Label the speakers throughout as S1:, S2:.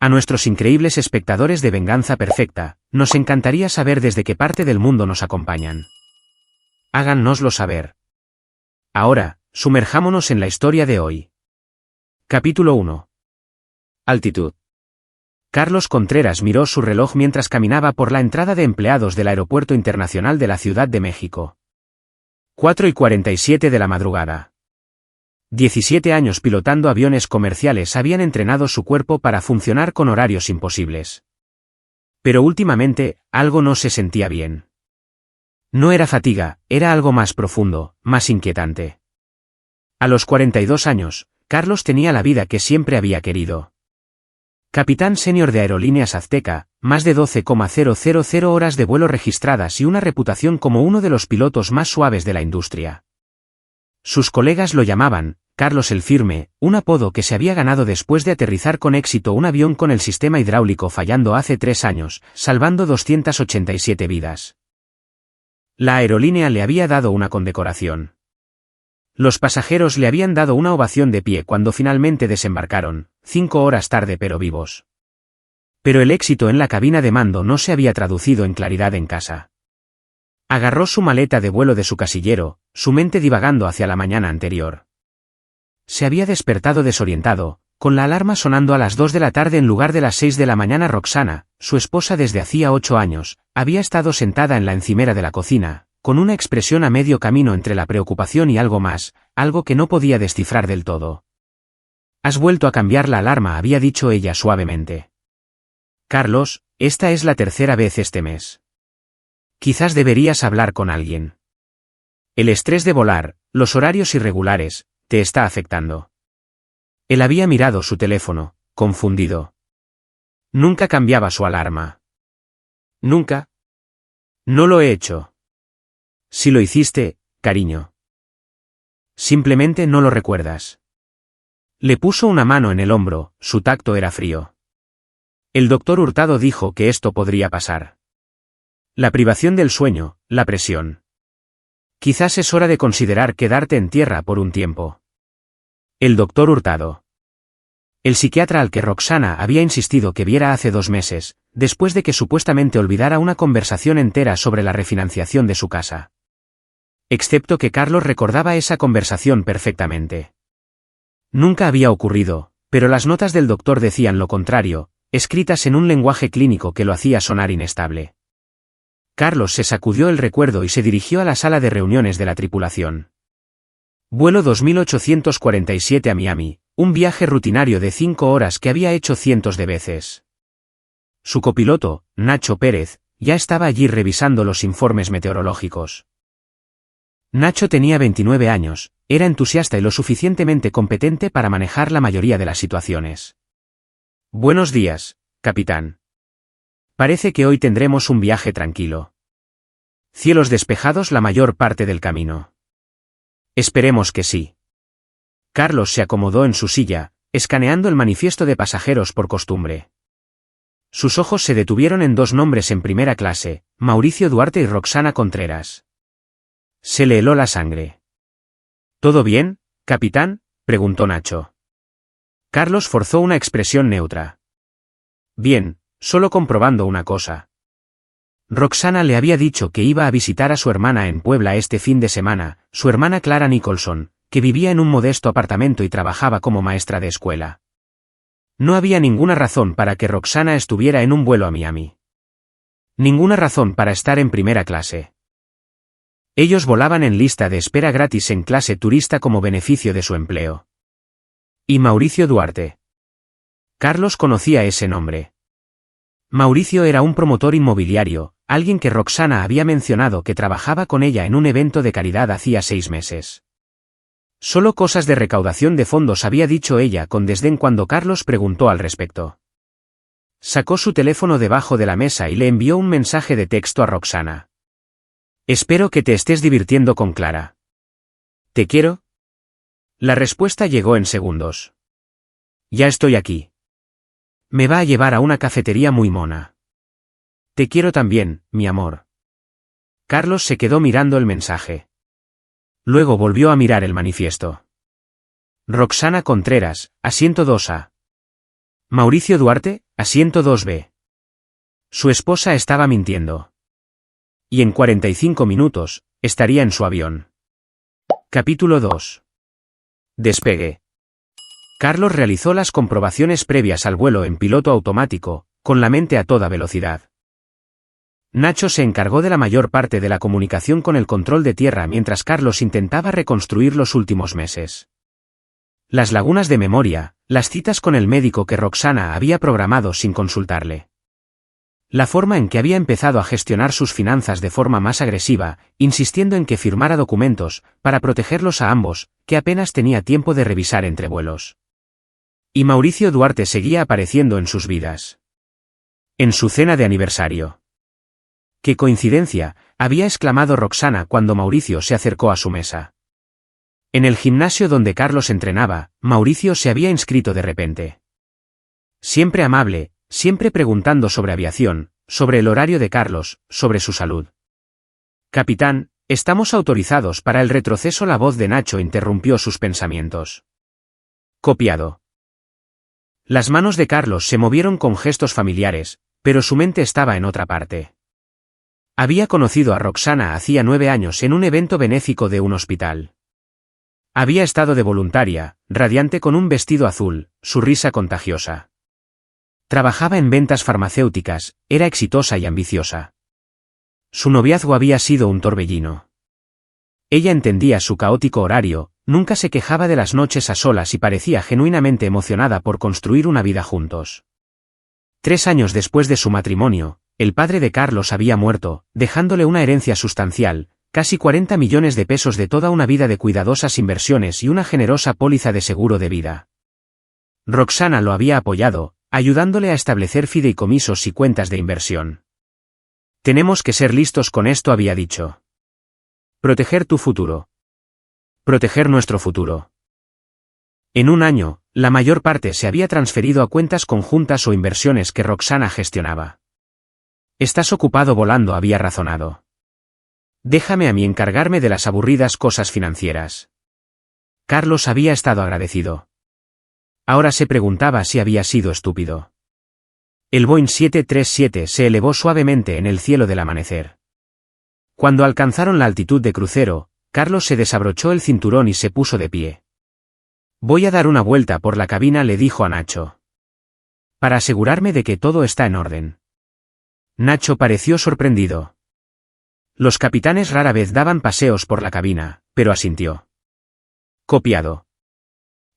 S1: A nuestros increíbles espectadores de Venganza Perfecta, nos encantaría saber desde qué parte del mundo nos acompañan. Háganoslo saber. Ahora, sumerjámonos en la historia de hoy. Capítulo 1. Altitud. Carlos Contreras miró su reloj mientras caminaba por la entrada de empleados del Aeropuerto Internacional de la Ciudad de México. 4:47 de la madrugada. 17 años pilotando aviones comerciales habían entrenado su cuerpo para funcionar con horarios imposibles. Pero últimamente, algo no se sentía bien. No era fatiga, era algo más profundo, más inquietante. A los 42 años, Carlos tenía la vida que siempre había querido. Capitán senior de Aerolíneas Azteca, más de 12,000 horas de vuelo registradas y una reputación como uno de los pilotos más suaves de la industria. Sus colegas lo llamaban Carlos el Firme, un apodo que se había ganado después de aterrizar con éxito un avión con el sistema hidráulico fallando hace 3 años, salvando 287 vidas. La aerolínea le había dado una condecoración. Los pasajeros le habían dado una ovación de pie cuando finalmente desembarcaron, 5 horas tarde pero vivos. Pero el éxito en la cabina de mando no se había traducido en claridad en casa. Agarró su maleta de vuelo de su casillero, su mente divagando hacia la mañana anterior. Se había despertado desorientado, con la alarma sonando a las 2 de la tarde en lugar de las 6 de la mañana. Roxana, su esposa desde hacía 8 años, había estado sentada en la encimera de la cocina, con una expresión a medio camino entre la preocupación y algo más, algo que no podía descifrar del todo. «Has vuelto a cambiar la alarma», había dicho ella suavemente. «Carlos, esta es la tercera vez este mes. Quizás deberías hablar con alguien. El estrés de volar, los horarios irregulares, te está afectando». Él había mirado su teléfono, confundido. Nunca cambiaba su alarma. ¿Nunca? No lo he hecho. Si lo hiciste, cariño. Simplemente no lo recuerdas. Le puso una mano en el hombro, su tacto era frío. El doctor Hurtado dijo que esto podría pasar. La privación del sueño, la presión. Quizás es hora de considerar quedarte en tierra por un tiempo. El doctor Hurtado. El psiquiatra al que Roxana había insistido que viera hace 2 meses, después de que supuestamente olvidara una conversación entera sobre la refinanciación de su casa. Excepto que Carlos recordaba esa conversación perfectamente. Nunca había ocurrido, pero las notas del doctor decían lo contrario, escritas en un lenguaje clínico que lo hacía sonar inestable. Carlos se sacudió el recuerdo y se dirigió a la sala de reuniones de la tripulación. Vuelo 2847 a Miami, un viaje rutinario de 5 horas que había hecho cientos de veces. Su copiloto, Nacho Pérez, ya estaba allí revisando los informes meteorológicos. Nacho tenía 29 años, era entusiasta y lo suficientemente competente para manejar la mayoría de las situaciones. «Buenos días, capitán. Parece que hoy tendremos un viaje tranquilo. Cielos despejados la mayor parte del camino». «Esperemos que sí». Carlos se acomodó en su silla, escaneando el manifiesto de pasajeros por costumbre. Sus ojos se detuvieron en 2 nombres en primera clase, Mauricio Duarte y Roxana Contreras. Se le heló la sangre. «¿Todo bien, capitán?», preguntó Nacho. Carlos forzó una expresión neutra. «Bien, solo comprobando una cosa. Roxana le había dicho que iba a visitar a su hermana en Puebla este fin de semana, su hermana Clara Nicholson, que vivía en un modesto apartamento y trabajaba como maestra de escuela. No había ninguna razón para que Roxana estuviera en un vuelo a Miami. Ninguna razón para estar en primera clase. Ellos volaban en lista de espera gratis en clase turista como beneficio de su empleo. ¿Y Mauricio Duarte? Carlos conocía ese nombre. Mauricio era un promotor inmobiliario, alguien que Roxana había mencionado que trabajaba con ella en un evento de caridad hacía 6 meses. Solo cosas de recaudación de fondos había dicho ella con desdén cuando Carlos preguntó al respecto. Sacó su teléfono debajo de la mesa y le envió un mensaje de texto a Roxana. «Espero que te estés divirtiendo con Clara. ¿Te quiero?». La respuesta llegó en segundos. «Ya estoy aquí. Me va a llevar a una cafetería muy mona. Te quiero también, mi amor». Carlos se quedó mirando el mensaje. Luego volvió a mirar el manifiesto. Roxana Contreras, asiento 2A. Mauricio Duarte, Asiento 2B. Su esposa estaba mintiendo. Y en 45 minutos, estaría en su avión. Capítulo 2. Despegue. Carlos realizó las comprobaciones previas al vuelo en piloto automático, con la mente a toda velocidad. Nacho se encargó de la mayor parte de la comunicación con el control de tierra mientras Carlos intentaba reconstruir los últimos meses. Las lagunas de memoria, las citas con el médico que Roxana había programado sin consultarle. La forma en que había empezado a gestionar sus finanzas de forma más agresiva, insistiendo en que firmara documentos, para protegerlos a ambos, que apenas tenía tiempo de revisar entre vuelos. Y Mauricio Duarte seguía apareciendo en sus vidas. En su cena de aniversario. ¡Qué coincidencia!, había exclamado Roxana cuando Mauricio se acercó a su mesa. En el gimnasio donde Carlos entrenaba, Mauricio se había inscrito de repente. Siempre amable, siempre preguntando sobre aviación, sobre el horario de Carlos, sobre su salud. Capitán, estamos autorizados para el retroceso. La voz de Nacho interrumpió sus pensamientos. Copiado. Las manos de Carlos se movieron con gestos familiares, pero su mente estaba en otra parte. Había conocido a Roxana hacía 9 años en un evento benéfico de un hospital. Había estado de voluntaria, radiante con un vestido azul, su risa contagiosa. Trabajaba en ventas farmacéuticas, era exitosa y ambiciosa. Su noviazgo había sido un torbellino. Ella entendía su caótico horario, nunca se quejaba de las noches a solas y parecía genuinamente emocionada por construir una vida juntos. 3 años después de su matrimonio, el padre de Carlos había muerto, dejándole una herencia sustancial, casi 40 millones de pesos de toda una vida de cuidadosas inversiones y una generosa póliza de seguro de vida. Roxana lo había apoyado, ayudándole a establecer fideicomisos y cuentas de inversión. Tenemos que ser listos con esto, había dicho. Proteger tu futuro. Proteger nuestro futuro. En un año, la mayor parte se había transferido a cuentas conjuntas o inversiones que Roxana gestionaba. Estás ocupado volando, había razonado. Déjame a mí encargarme de las aburridas cosas financieras. Carlos había estado agradecido. Ahora se preguntaba si había sido estúpido. El Boeing 737 se elevó suavemente en el cielo del amanecer. Cuando alcanzaron la altitud de crucero, Carlos se desabrochó el cinturón y se puso de pie. Voy a dar una vuelta por la cabina, le dijo a Nacho. Para asegurarme de que todo está en orden. Nacho pareció sorprendido. Los capitanes rara vez daban paseos por la cabina, pero asintió. Copiado.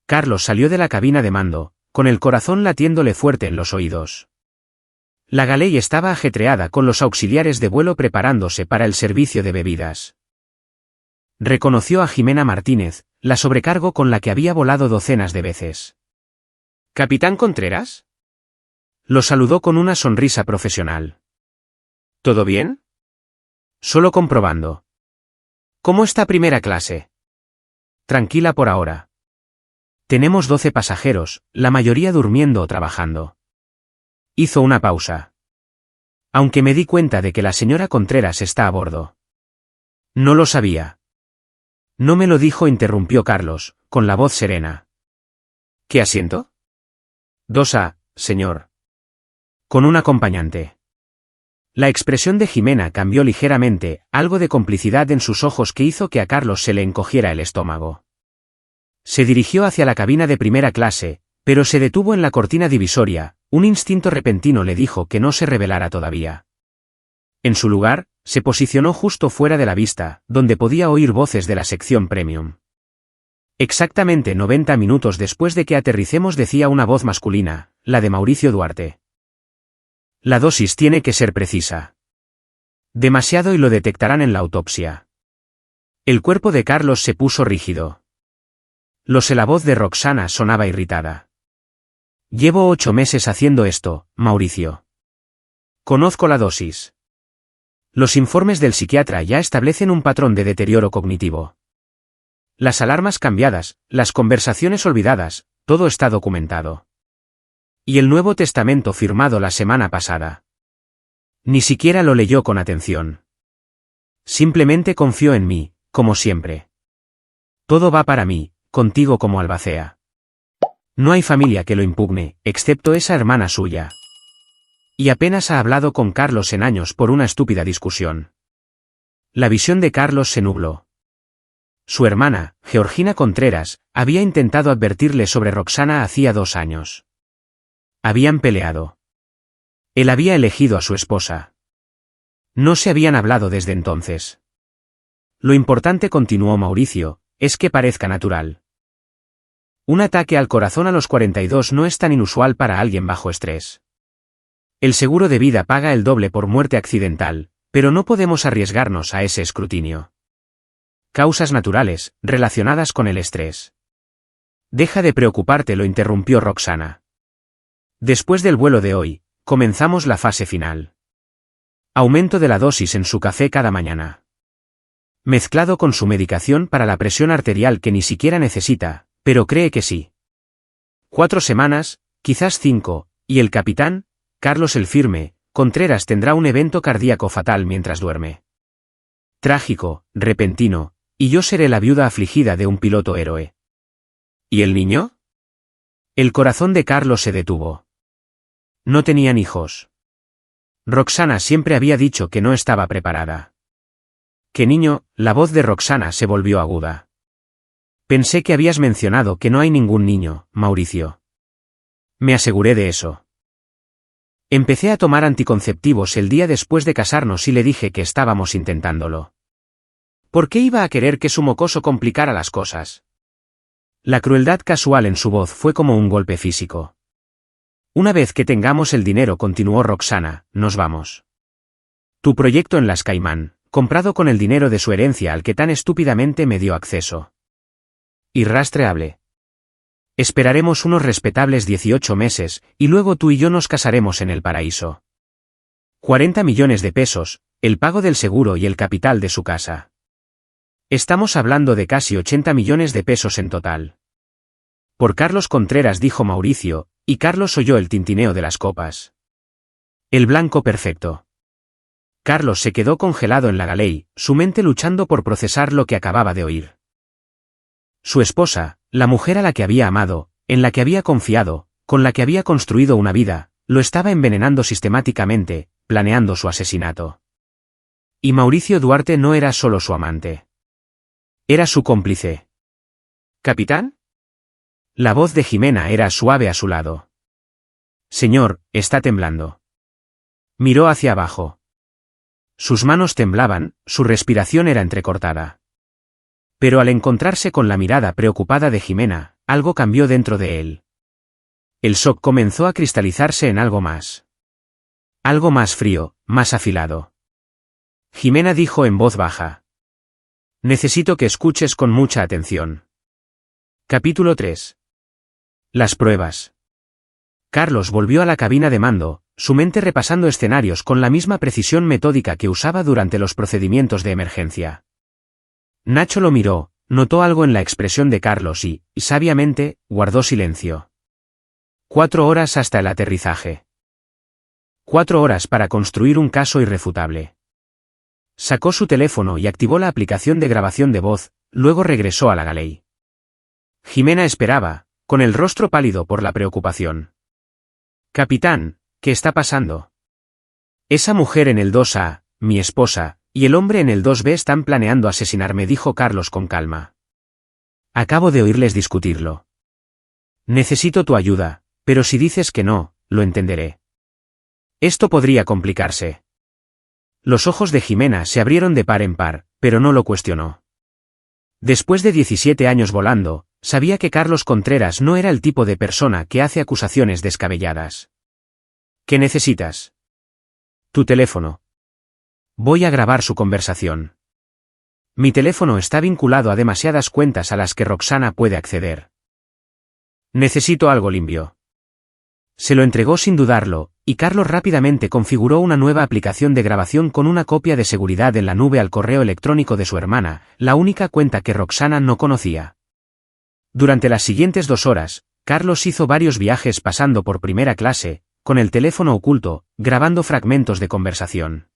S1: Carlos salió de la cabina de mando, con el corazón latiéndole fuerte en los oídos. La Galey estaba ajetreada con los auxiliares de vuelo preparándose para el servicio de bebidas. Reconoció a Jimena Martínez, la sobrecargo con la que había volado docenas de veces. ¿Capitán Contreras? Lo saludó con una sonrisa profesional. ¿Todo bien? Solo comprobando. ¿Cómo está primera clase? Tranquila por ahora. Tenemos 12 pasajeros, la mayoría durmiendo o trabajando. Hizo una pausa. Aunque me di cuenta de que la señora Contreras está a bordo. No lo sabía. No me lo dijo, interrumpió Carlos, con la voz serena. ¿Qué asiento? 2A, señor. Con un acompañante. La expresión de Jimena cambió ligeramente, algo de complicidad en sus ojos que hizo que a Carlos se le encogiera el estómago. Se dirigió hacia la cabina de primera clase, pero se detuvo en la cortina divisoria, un instinto repentino le dijo que no se revelara todavía. En su lugar, se posicionó justo fuera de la vista, donde podía oír voces de la sección premium. Exactamente 90 minutos después de que aterricemos, decía una voz masculina, la de Mauricio Duarte. La dosis tiene que ser precisa. Demasiado y lo detectarán en la autopsia. El cuerpo de Carlos se puso rígido. Lo sé, la voz de Roxana sonaba irritada. Llevo 8 meses haciendo esto, Mauricio. Conozco la dosis. Los informes del psiquiatra ya establecen un patrón de deterioro cognitivo. Las alarmas cambiadas, las conversaciones olvidadas, todo está documentado. Y el Nuevo Testamento firmado la semana pasada. Ni siquiera lo leyó con atención. Simplemente confió en mí, como siempre. Todo va para mí, contigo como albacea. No hay familia que lo impugne, excepto esa hermana suya. Y apenas ha hablado con Carlos en años por una estúpida discusión. La visión de Carlos se nubló. Su hermana, Georgina Contreras, había intentado advertirle sobre Roxana hacía 2 años. Habían peleado. Él había elegido a su esposa. No se habían hablado desde entonces. Lo importante, continuó Mauricio, es que parezca natural. Un ataque al corazón a los 42 no es tan inusual para alguien bajo estrés. El seguro de vida paga el doble por muerte accidental, pero no podemos arriesgarnos a ese escrutinio. Causas naturales, relacionadas con el estrés. Deja de preocuparte, lo interrumpió Roxana. Después del vuelo de hoy, comenzamos la fase final. Aumento de la dosis en su café cada mañana. Mezclado con su medicación para la presión arterial que ni siquiera necesita, pero cree que sí. 4 semanas, quizás 5, y el capitán, Carlos el Firme, Contreras tendrá un evento cardíaco fatal mientras duerme. Trágico, repentino, y yo seré la viuda afligida de un piloto héroe. ¿Y el niño? El corazón de Carlos se detuvo. No tenían hijos. Roxana siempre había dicho que no estaba preparada. ¿Qué niño? La voz de Roxana se volvió aguda. Pensé que habías mencionado que no hay ningún niño, Mauricio. Me aseguré de eso. Empecé a tomar anticonceptivos el día después de casarnos y le dije que estábamos intentándolo. ¿Por qué iba a querer que su mocoso complicara las cosas? La crueldad casual en su voz fue como un golpe físico. Una vez que tengamos el dinero, continuó Roxana, nos vamos. Tu proyecto en las Caimán, comprado con el dinero de su herencia al que tan estúpidamente me dio acceso. Irrastreable. Esperaremos unos respetables 18 meses, y luego tú y yo nos casaremos en el paraíso. 40 millones de pesos, el pago del seguro y el capital de su casa. Estamos hablando de casi 80 millones de pesos en total. Por Carlos Contreras, dijo Mauricio, y Carlos oyó el tintineo de las copas. El blanco perfecto. Carlos se quedó congelado en la galey, su mente luchando por procesar lo que acababa de oír. Su esposa, la mujer a la que había amado, en la que había confiado, con la que había construido una vida, lo estaba envenenando sistemáticamente, planeando su asesinato. Y Mauricio Duarte no era solo su amante. Era su cómplice. ¿Capitán? La voz de Jimena era suave a su lado. Señor, está temblando. Miró hacia abajo. Sus manos temblaban, su respiración era entrecortada. Pero al encontrarse con la mirada preocupada de Jimena, algo cambió dentro de él. El shock comenzó a cristalizarse en algo más. Algo más frío, más afilado. Jimena dijo en voz baja. Necesito que escuches con mucha atención. Capítulo 3. Las pruebas. Carlos volvió a la cabina de mando, su mente repasando escenarios con la misma precisión metódica que usaba durante los procedimientos de emergencia. Nacho lo miró, notó algo en la expresión de Carlos y, sabiamente, guardó silencio. 4 horas hasta el aterrizaje. 4 horas para construir un caso irrefutable. Sacó su teléfono y activó la aplicación de grabación de voz, luego regresó a la galey. Jimena esperaba, con el rostro pálido por la preocupación. Capitán, ¿qué está pasando? Esa mujer en el 2A, mi esposa, y el hombre en el 2B están planeando asesinarme, dijo Carlos con calma. Acabo de oírles discutirlo. Necesito tu ayuda, pero si dices que no, lo entenderé. Esto podría complicarse. Los ojos de Jimena se abrieron de par en par, pero no lo cuestionó. Después de 17 años volando, sabía que Carlos Contreras no era el tipo de persona que hace acusaciones descabelladas. ¿Qué necesitas? Tu teléfono. Voy a grabar su conversación. Mi teléfono está vinculado a demasiadas cuentas a las que Roxana puede acceder. Necesito algo limpio. Se lo entregó sin dudarlo, y Carlos rápidamente configuró una nueva aplicación de grabación con una copia de seguridad en la nube al correo electrónico de su hermana, la única cuenta que Roxana no conocía. Durante las siguientes 2 horas, Carlos hizo varios viajes pasando por primera clase, con el teléfono oculto, grabando fragmentos de conversación.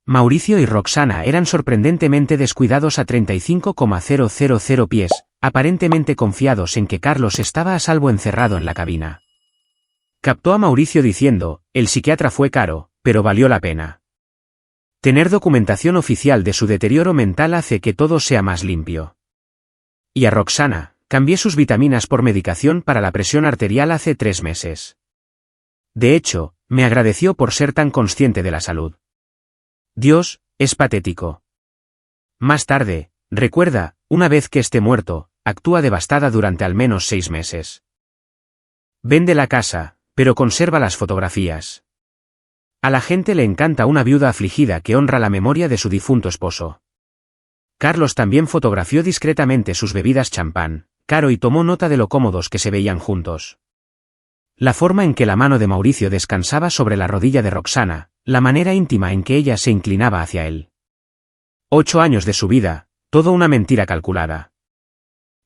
S1: Mauricio y Roxana eran sorprendentemente descuidados a 35,000 pies, aparentemente confiados en que Carlos estaba a salvo encerrado en la cabina. Captó a Mauricio diciendo, el psiquiatra fue caro, pero valió la pena. Tener documentación oficial de su deterioro mental hace que todo sea más limpio. Y a Roxana, cambié sus vitaminas por medicación para la presión arterial hace 3 meses. De hecho, me agradeció por ser tan consciente de la salud. Dios, es patético. Más tarde, recuerda, una vez que esté muerto, actúa devastada durante al menos 6 meses. Vende la casa, pero conserva las fotografías. A la gente le encanta una viuda afligida que honra la memoria de su difunto esposo. Carlos también fotografió discretamente sus bebidas champán, caro, y tomó nota de lo cómodos que se veían juntos. La forma en que la mano de Mauricio descansaba sobre la rodilla de Roxana, la manera íntima en que ella se inclinaba hacia él. 8 años de su vida, todo una mentira calculada.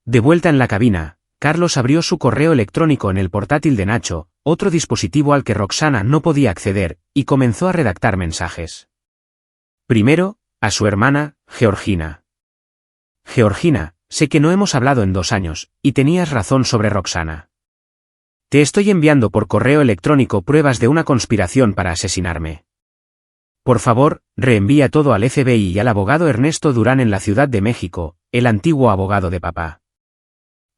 S1: De vuelta en la cabina, Carlos abrió su correo electrónico en el portátil de Nacho, otro dispositivo al que Roxana no podía acceder, y comenzó a redactar mensajes. Primero, a su hermana, Georgina. Georgina, sé que no hemos hablado en 2 años, y tenías razón sobre Roxana. Te estoy enviando por correo electrónico pruebas de una conspiración para asesinarme. Por favor, reenvía todo al FBI y al abogado Ernesto Durán en la Ciudad de México, el antiguo abogado de papá.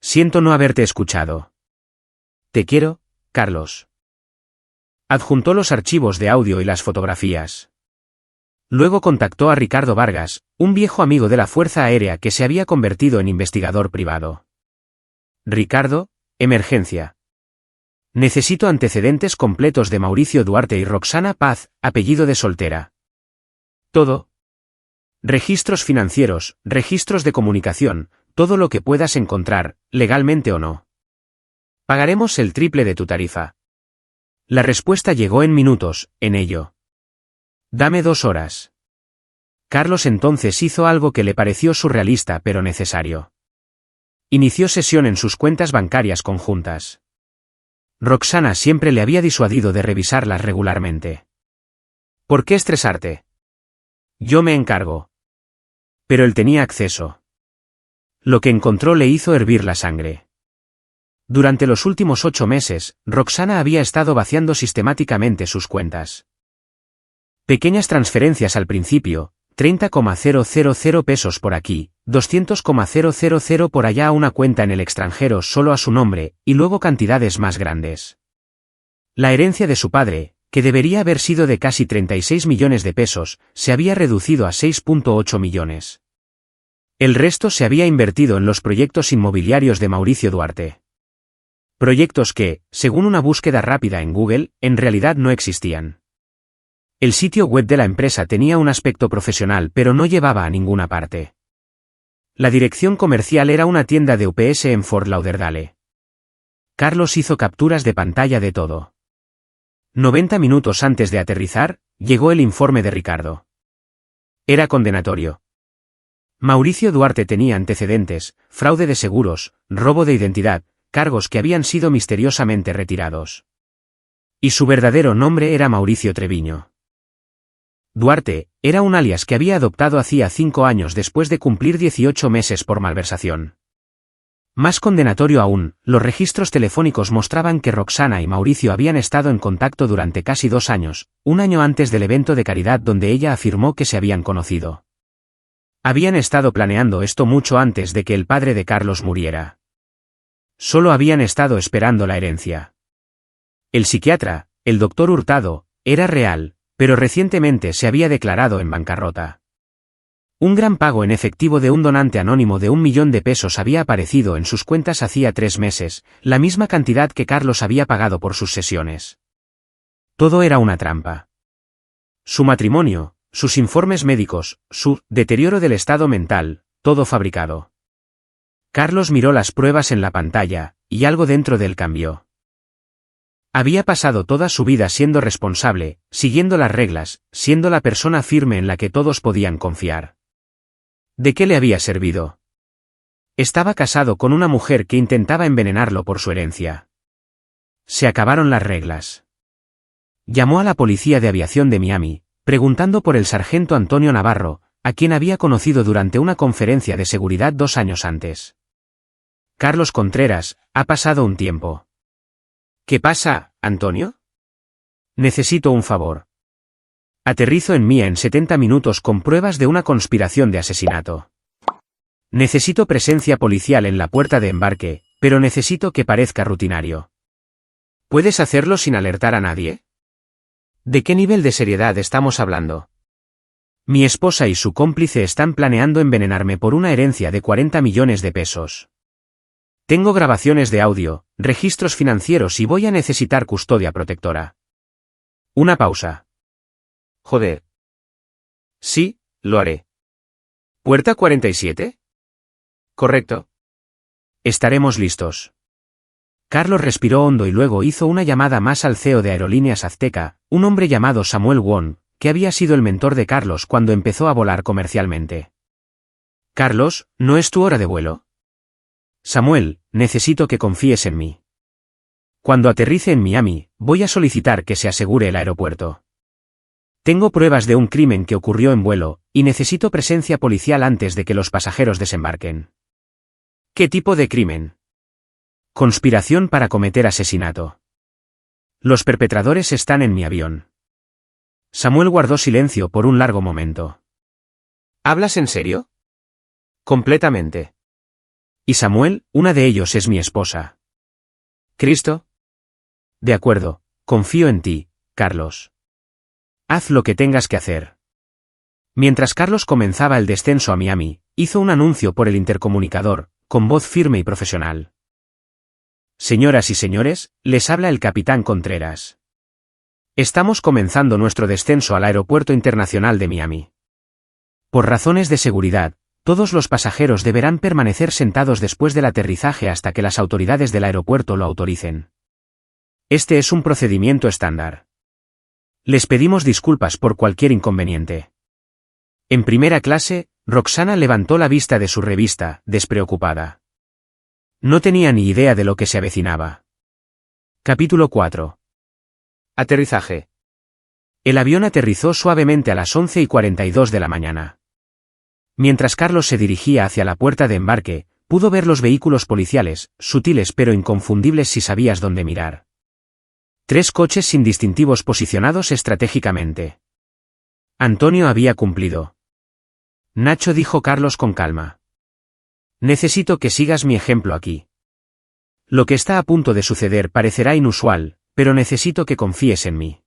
S1: Siento no haberte escuchado. Te quiero, Carlos. Adjuntó los archivos de audio y las fotografías. Luego contactó a Ricardo Vargas, un viejo amigo de la Fuerza Aérea que se había convertido en investigador privado. Ricardo, emergencia. Necesito antecedentes completos de Mauricio Duarte y Roxana Paz, apellido de soltera. Todo. Registros financieros, registros de comunicación, todo lo que puedas encontrar, legalmente o no. Pagaremos el triple de tu tarifa. La respuesta llegó en minutos, en ello. Dame 2 horas. Carlos entonces hizo algo que le pareció surrealista pero necesario. Inició sesión en sus cuentas bancarias conjuntas. Roxana siempre le había disuadido de revisarlas regularmente. ¿Por qué estresarte? Yo me encargo. Pero él tenía acceso. Lo que encontró le hizo hervir la sangre. Durante los últimos 8 meses, Roxana había estado vaciando sistemáticamente sus cuentas. Pequeñas transferencias al principio, 30,000 pesos por aquí, 200,000 por allá a una cuenta en el extranjero solo a su nombre, y luego cantidades más grandes. La herencia de su padre, que debería haber sido de casi 36 millones de pesos, se había reducido a 6,8 millones. El resto se había invertido en los proyectos inmobiliarios de Mauricio Duarte. Proyectos que, según una búsqueda rápida en Google, en realidad no existían. El sitio web de la empresa tenía un aspecto profesional pero no llevaba a ninguna parte. La dirección comercial era una tienda de UPS en Fort Lauderdale. Carlos hizo capturas de pantalla de todo. 90 minutos antes de aterrizar, llegó el informe de Ricardo. Era condenatorio. Mauricio Duarte tenía antecedentes, fraude de seguros, robo de identidad, cargos que habían sido misteriosamente retirados. Y su verdadero nombre era Mauricio Treviño. Duarte era un alias que había adoptado hacía 5 años después de cumplir 18 meses por malversación. Más condenatorio aún, los registros telefónicos mostraban que Roxana y Mauricio habían estado en contacto durante casi 2 años, un año antes del evento de caridad donde ella afirmó que se habían conocido. Habían estado planeando esto mucho antes de que el padre de Carlos muriera. Solo habían estado esperando la herencia. El psiquiatra, el doctor Hurtado, era real, pero recientemente se había declarado en bancarrota. Un gran pago en efectivo de un donante anónimo de 1 millón de pesos había aparecido en sus cuentas hacía 3 meses, la misma cantidad que Carlos había pagado por sus sesiones. Todo era una trampa. Su matrimonio, sus informes médicos, su deterioro del estado mental, todo fabricado. Carlos miró las pruebas en la pantalla, y algo dentro de él cambió. Había pasado toda su vida siendo responsable, siguiendo las reglas, siendo la persona firme en la que todos podían confiar. ¿De qué le había servido? Estaba casado con una mujer que intentaba envenenarlo por su herencia. Se acabaron las reglas. Llamó a la policía de aviación de Miami, preguntando por el sargento Antonio Navarro, a quien había conocido durante una conferencia de seguridad 2 años antes. Carlos Contreras, ha pasado un tiempo. ¿Qué pasa, Antonio? Necesito un favor. Aterrizo en Mía en 70 minutos con pruebas de una conspiración de asesinato. Necesito presencia policial en la puerta de embarque, pero necesito que parezca rutinario. ¿Puedes hacerlo sin alertar a nadie? ¿De qué nivel de seriedad estamos hablando? Mi esposa y su cómplice están planeando envenenarme por una herencia de 40 millones de pesos. Tengo grabaciones de audio, registros financieros y voy a necesitar custodia protectora. Una pausa. Joder. Sí, lo haré. ¿Puerta 47? Correcto. Estaremos listos. Carlos respiró hondo y luego hizo una llamada más al CEO de Aerolíneas Azteca, un hombre llamado Samuel Wong, que había sido el mentor de Carlos cuando empezó a volar comercialmente. Carlos, ¿no es tu hora de vuelo? Samuel, necesito que confíes en mí. Cuando aterrice en Miami, voy a solicitar que se asegure el aeropuerto. Tengo pruebas de un crimen que ocurrió en vuelo, y necesito presencia policial antes de que los pasajeros desembarquen. ¿Qué tipo de crimen? Conspiración para cometer asesinato. Los perpetradores están en mi avión. Samuel guardó silencio por un largo momento. ¿Hablas en serio? Completamente. Y Samuel, una de ellos es mi esposa. ¿Cristo? De acuerdo, confío en ti, Carlos. Haz lo que tengas que hacer. Mientras Carlos comenzaba el descenso a Miami, hizo un anuncio por el intercomunicador, con voz firme y profesional. Señoras y señores, les habla el capitán Contreras. Estamos comenzando nuestro descenso al Aeropuerto Internacional de Miami. Por razones de seguridad, todos los pasajeros deberán permanecer sentados después del aterrizaje hasta que las autoridades del aeropuerto lo autoricen. Este es un procedimiento estándar. Les pedimos disculpas por cualquier inconveniente. En primera clase, Roxana levantó la vista de su revista, despreocupada. No tenía ni idea de lo que se avecinaba. Capítulo 4. Aterrizaje. El avión aterrizó suavemente a las 11:42 de la mañana. Mientras Carlos se dirigía hacia la puerta de embarque, pudo ver los vehículos policiales, sutiles pero inconfundibles si sabías dónde mirar. 3 coches sin distintivos posicionados estratégicamente. Antonio había cumplido. Nacho, dijo Carlos con calma. Necesito que sigas mi ejemplo aquí. Lo que está a punto de suceder parecerá inusual, pero necesito que confíes en mí.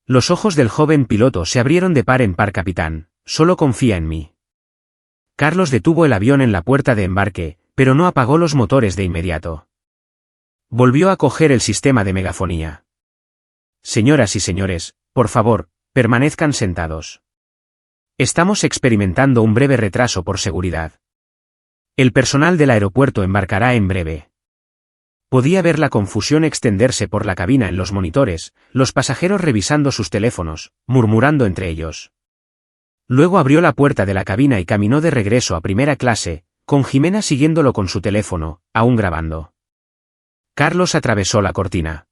S1: Los ojos del joven piloto se abrieron de par en par. Capitán, solo confía en mí. Carlos detuvo el avión en la puerta de embarque, pero no apagó los motores de inmediato. Volvió a coger el sistema de megafonía. Señoras y señores, por favor, permanezcan sentados. Estamos experimentando un breve retraso por seguridad. El personal del aeropuerto embarcará en breve. Podía ver la confusión extenderse por la cabina en los monitores, los pasajeros revisando sus teléfonos, murmurando entre ellos. Luego abrió la puerta de la cabina y caminó de regreso a primera clase, con Jimena siguiéndolo con su teléfono, aún grabando. Carlos atravesó la cortina.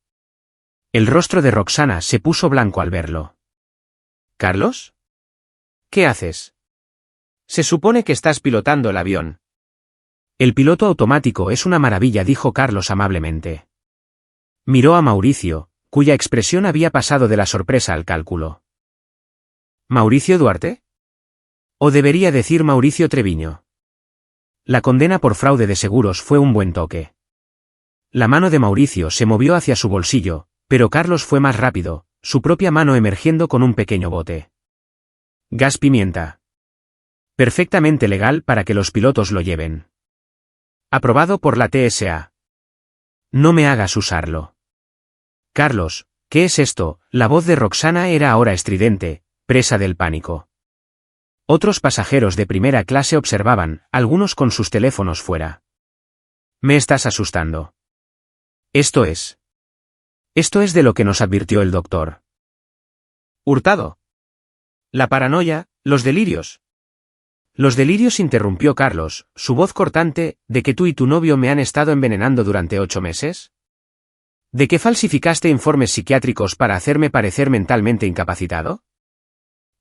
S1: El rostro de Roxana se puso blanco al verlo. ¿Carlos? ¿Qué haces? Se supone que estás pilotando el avión. El piloto automático es una maravilla, dijo Carlos amablemente. Miró a Mauricio, cuya expresión había pasado de la sorpresa al cálculo. ¿Mauricio Duarte? O debería decir Mauricio Treviño. La condena por fraude de seguros fue un buen toque. La mano de Mauricio se movió hacia su bolsillo, pero Carlos fue más rápido, su propia mano emergiendo con un pequeño bote. Gas pimienta. Perfectamente legal para que los pilotos lo lleven. Aprobado por la TSA. No me hagas usarlo. Carlos, ¿qué es esto? La voz de Roxana era ahora estridente, presa del pánico. Otros pasajeros de primera clase observaban, algunos con sus teléfonos fuera. Me estás asustando. Esto es de lo que nos advirtió el doctor Hurtado. La paranoia, los delirios. Los delirios, interrumpió Carlos, su voz cortante, ¿de que tú y tu novio me han estado envenenando durante 8 meses? ¿De que falsificaste informes psiquiátricos para hacerme parecer mentalmente incapacitado?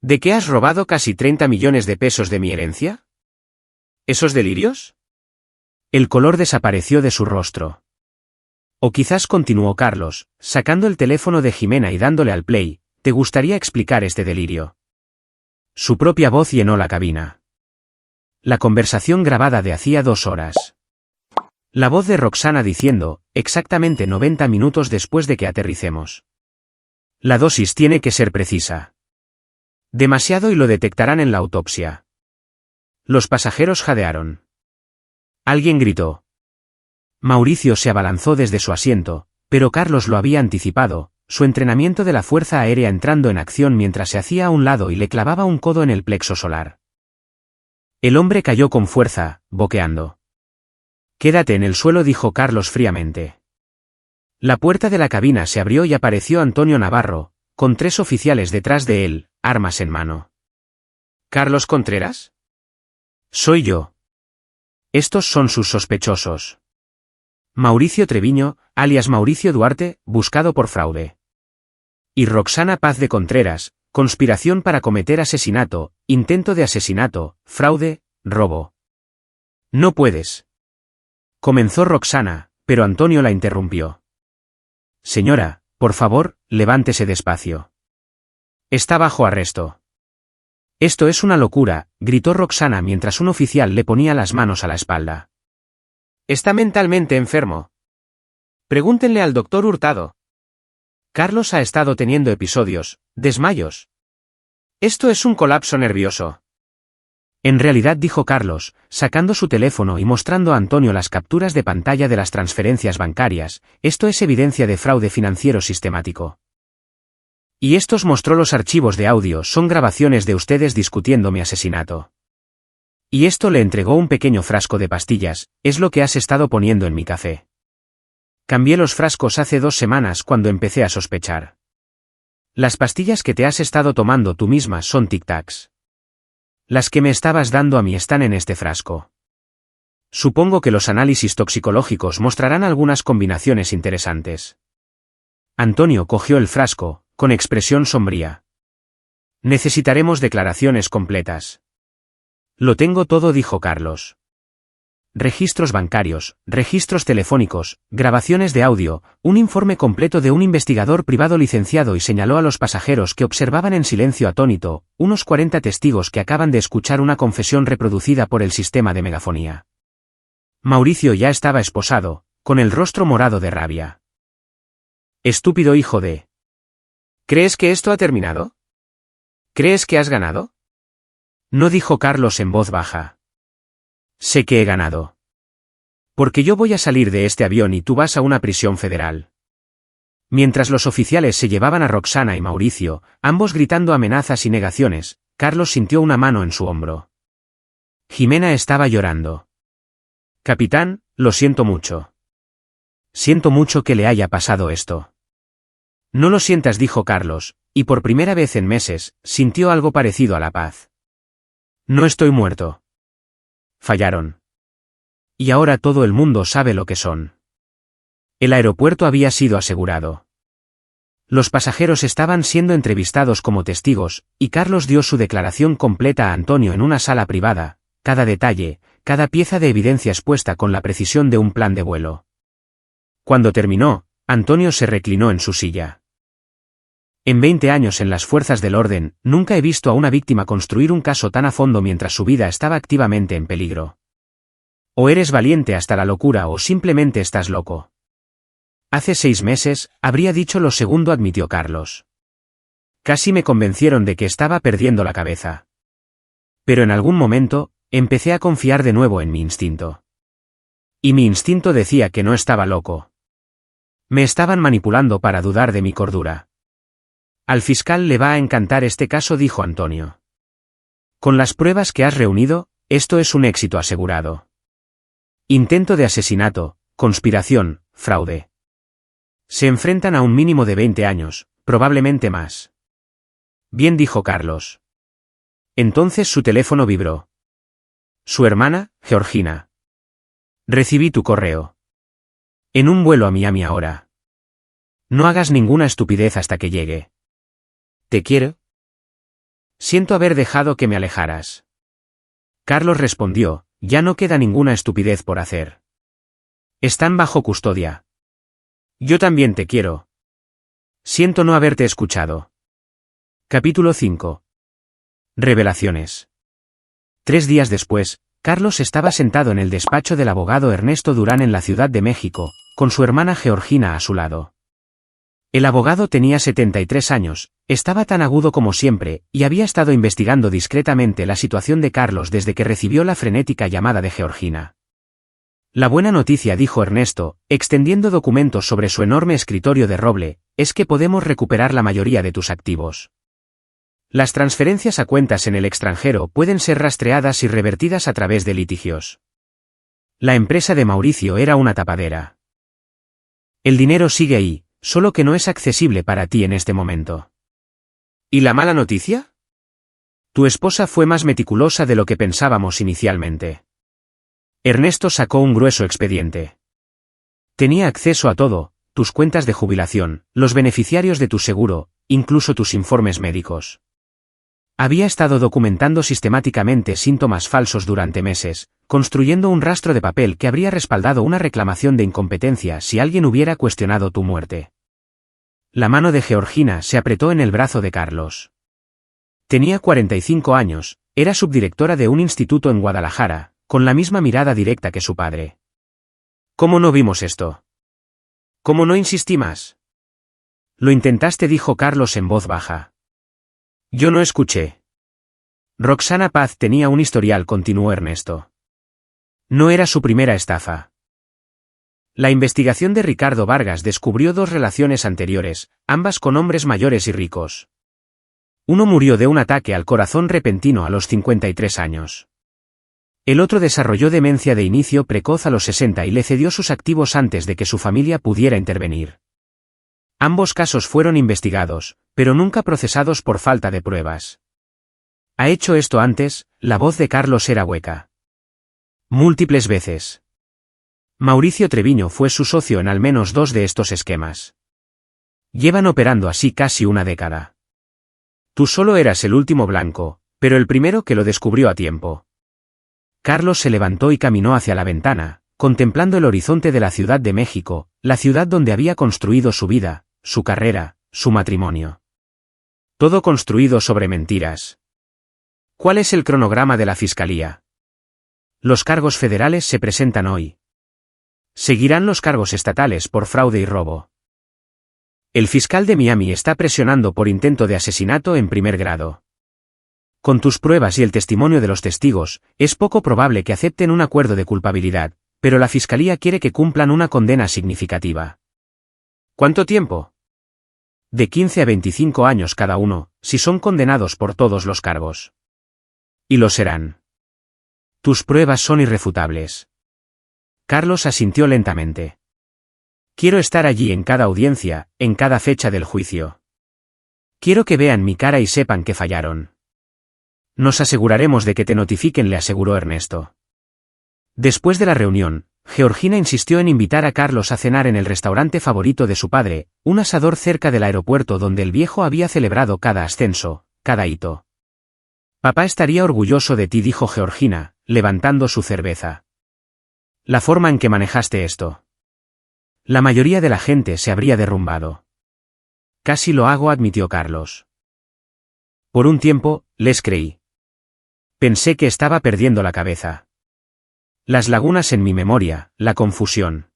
S1: ¿De que has robado casi 30 millones de pesos de mi herencia? ¿Esos delirios? El color desapareció de su rostro. O quizás continuó Carlos, sacando el teléfono de Jimena y dándole al play, ¿te gustaría explicar este delirio? Su propia voz llenó la cabina. La conversación grabada de hacía 2 horas. La voz de Roxana diciendo, exactamente 90 minutos después de que aterricemos. La dosis tiene que ser precisa. Demasiado y lo detectarán en la autopsia. Los pasajeros jadearon. Alguien gritó. Mauricio se abalanzó desde su asiento, pero Carlos lo había anticipado, su entrenamiento de la Fuerza Aérea entrando en acción mientras se hacía a un lado y le clavaba un codo en el plexo solar. El hombre cayó con fuerza, boqueando. Quédate en el suelo, dijo Carlos fríamente. La puerta de la cabina se abrió y apareció Antonio Navarro, con 3 oficiales detrás de él, armas en mano. ¿Carlos Contreras? Soy yo. Estos son sus sospechosos. Mauricio Treviño, alias Mauricio Duarte, buscado por fraude. Y Roxana Paz de Contreras, conspiración para cometer asesinato, intento de asesinato, fraude, robo. No puedes. Comenzó Roxana, pero Antonio la interrumpió. Señora, por favor, levántese despacio. Está bajo arresto. Esto es una locura, gritó Roxana mientras un oficial le ponía las manos a la espalda. Está mentalmente enfermo. Pregúntenle al doctor Hurtado. Carlos ha estado teniendo episodios, desmayos. Esto es un colapso nervioso. En realidad, dijo Carlos, sacando su teléfono y mostrando a Antonio las capturas de pantalla de las transferencias bancarias, esto es evidencia de fraude financiero sistemático. Y estos mostró los archivos de audio, son grabaciones de ustedes discutiendo mi asesinato. Y esto le entregó un pequeño frasco de pastillas, es lo que has estado poniendo en mi café. Cambié los frascos hace 2 semanas cuando empecé a sospechar. Las pastillas que te has estado tomando tú misma son tic-tacs. Las que me estabas dando a mí están en este frasco. Supongo que los análisis toxicológicos mostrarán algunas combinaciones interesantes. Antonio cogió el frasco, con expresión sombría. Necesitaremos declaraciones completas. Lo tengo todo, dijo Carlos. Registros bancarios, registros telefónicos, grabaciones de audio, un informe completo de un investigador privado licenciado, y señaló a los pasajeros que observaban en silencio atónito, unos 40 testigos que acaban de escuchar una confesión reproducida por el sistema de megafonía. Mauricio ya estaba esposado, con el rostro morado de rabia. Estúpido hijo de... ¿Crees que esto ha terminado? ¿Crees que has ganado? No, dijo Carlos en voz baja. Sé que he ganado. Porque yo voy a salir de este avión y tú vas a una prisión federal. Mientras los oficiales se llevaban a Roxana y Mauricio, ambos gritando amenazas y negaciones, Carlos sintió una mano en su hombro. Jimena estaba llorando. Capitán, lo siento mucho. Siento mucho que le haya pasado esto. No lo sientas, dijo Carlos, y por primera vez en meses, sintió algo parecido a la paz. No estoy muerto. Fallaron. Y ahora todo el mundo sabe lo que son. El aeropuerto había sido asegurado. Los pasajeros estaban siendo entrevistados como testigos, y Carlos dio su declaración completa a Antonio en una sala privada, cada detalle, cada pieza de evidencia expuesta con la precisión de un plan de vuelo. Cuando terminó, Antonio se reclinó en su silla. En 20 años en las fuerzas del orden, nunca he visto a una víctima construir un caso tan a fondo mientras su vida estaba activamente en peligro. O eres valiente hasta la locura o simplemente estás loco. Hace 6 meses, habría dicho lo segundo, admitió Carlos. Casi me convencieron de que estaba perdiendo la cabeza. Pero en algún momento, empecé a confiar de nuevo en mi instinto. Y mi instinto decía que no estaba loco. Me estaban manipulando para dudar de mi cordura. Al fiscal le va a encantar este caso, dijo Antonio. Con las pruebas que has reunido, esto es un éxito asegurado. Intento de asesinato, conspiración, fraude. Se enfrentan a un mínimo de 20 años, probablemente más. Bien, dijo Carlos. Entonces su teléfono vibró. Su hermana, Georgina. Recibí tu correo. En un vuelo a Miami ahora. No hagas ninguna estupidez hasta que llegue. ¿Te quiero? Siento haber dejado que me alejaras. Carlos respondió, ya no queda ninguna estupidez por hacer. Están bajo custodia. Yo también te quiero. Siento no haberte escuchado. Capítulo 5. Revelaciones. 3 días después, Carlos estaba sentado en el despacho del abogado Ernesto Durán en la Ciudad de México, con su hermana Georgina a su lado. El abogado tenía 73 años, estaba tan agudo como siempre, y había estado investigando discretamente la situación de Carlos desde que recibió la frenética llamada de Georgina. La buena noticia, dijo Ernesto, extendiendo documentos sobre su enorme escritorio de roble, es que podemos recuperar la mayoría de tus activos. Las transferencias a cuentas en el extranjero pueden ser rastreadas y revertidas a través de litigios. La empresa de Mauricio era una tapadera. El dinero sigue ahí, solo que no es accesible para ti en este momento. ¿Y la mala noticia? Tu esposa fue más meticulosa de lo que pensábamos inicialmente. Ernesto sacó un grueso expediente. Tenía acceso a todo, tus cuentas de jubilación, los beneficiarios de tu seguro, incluso tus informes médicos. Había estado documentando sistemáticamente síntomas falsos durante meses, construyendo un rastro de papel que habría respaldado una reclamación de incompetencia si alguien hubiera cuestionado tu muerte. La mano de Georgina se apretó en el brazo de Carlos. Tenía 45 años, era subdirectora de un instituto en Guadalajara, con la misma mirada directa que su padre. ¿Cómo no vimos esto? ¿Cómo no insistí más? Lo intentaste, dijo Carlos en voz baja. Yo no escuché. Roxana Paz tenía un historial, continuó Ernesto. No era su primera estafa. La investigación de Ricardo Vargas descubrió 2 relaciones anteriores, ambas con hombres mayores y ricos. Uno murió de un ataque al corazón repentino a los 53 años. El otro desarrolló demencia de inicio precoz a los 60 y le cedió sus activos antes de que su familia pudiera intervenir. Ambos casos fueron investigados, pero nunca procesados por falta de pruebas. ¿Ha hecho esto antes? La voz de Carlos era hueca. Múltiples veces. Mauricio Treviño fue su socio en al menos 2 de estos esquemas. Llevan operando así casi una década. Tú solo eras el último blanco, pero el primero que lo descubrió a tiempo. Carlos se levantó y caminó hacia la ventana, contemplando el horizonte de la Ciudad de México, la ciudad donde había construido su vida, su carrera, su matrimonio. Todo construido sobre mentiras. ¿Cuál es el cronograma de la Fiscalía? Los cargos federales se presentan hoy. Seguirán los cargos estatales por fraude y robo. El fiscal de Miami está presionando por intento de asesinato en primer grado. Con tus pruebas y el testimonio de los testigos, es poco probable que acepten un acuerdo de culpabilidad, pero la Fiscalía quiere que cumplan una condena significativa. ¿Cuánto tiempo? De 15 a 25 años cada uno, si son condenados por todos los cargos. Y lo serán. Tus pruebas son irrefutables. Carlos asintió lentamente. Quiero estar allí en cada audiencia, en cada fecha del juicio. Quiero que vean mi cara y sepan que fallaron. Nos aseguraremos de que te notifiquen, le aseguró Ernesto. Después de la reunión, Georgina insistió en invitar a Carlos a cenar en el restaurante favorito de su padre, un asador cerca del aeropuerto donde el viejo había celebrado cada ascenso, cada hito. Papá estaría orgulloso de ti, dijo Georgina, levantando su cerveza. La forma en que manejaste esto. La mayoría de la gente se habría derrumbado. Casi lo hago, admitió Carlos. Por un tiempo, les creí. Pensé que estaba perdiendo la cabeza. Las lagunas en mi memoria, la confusión.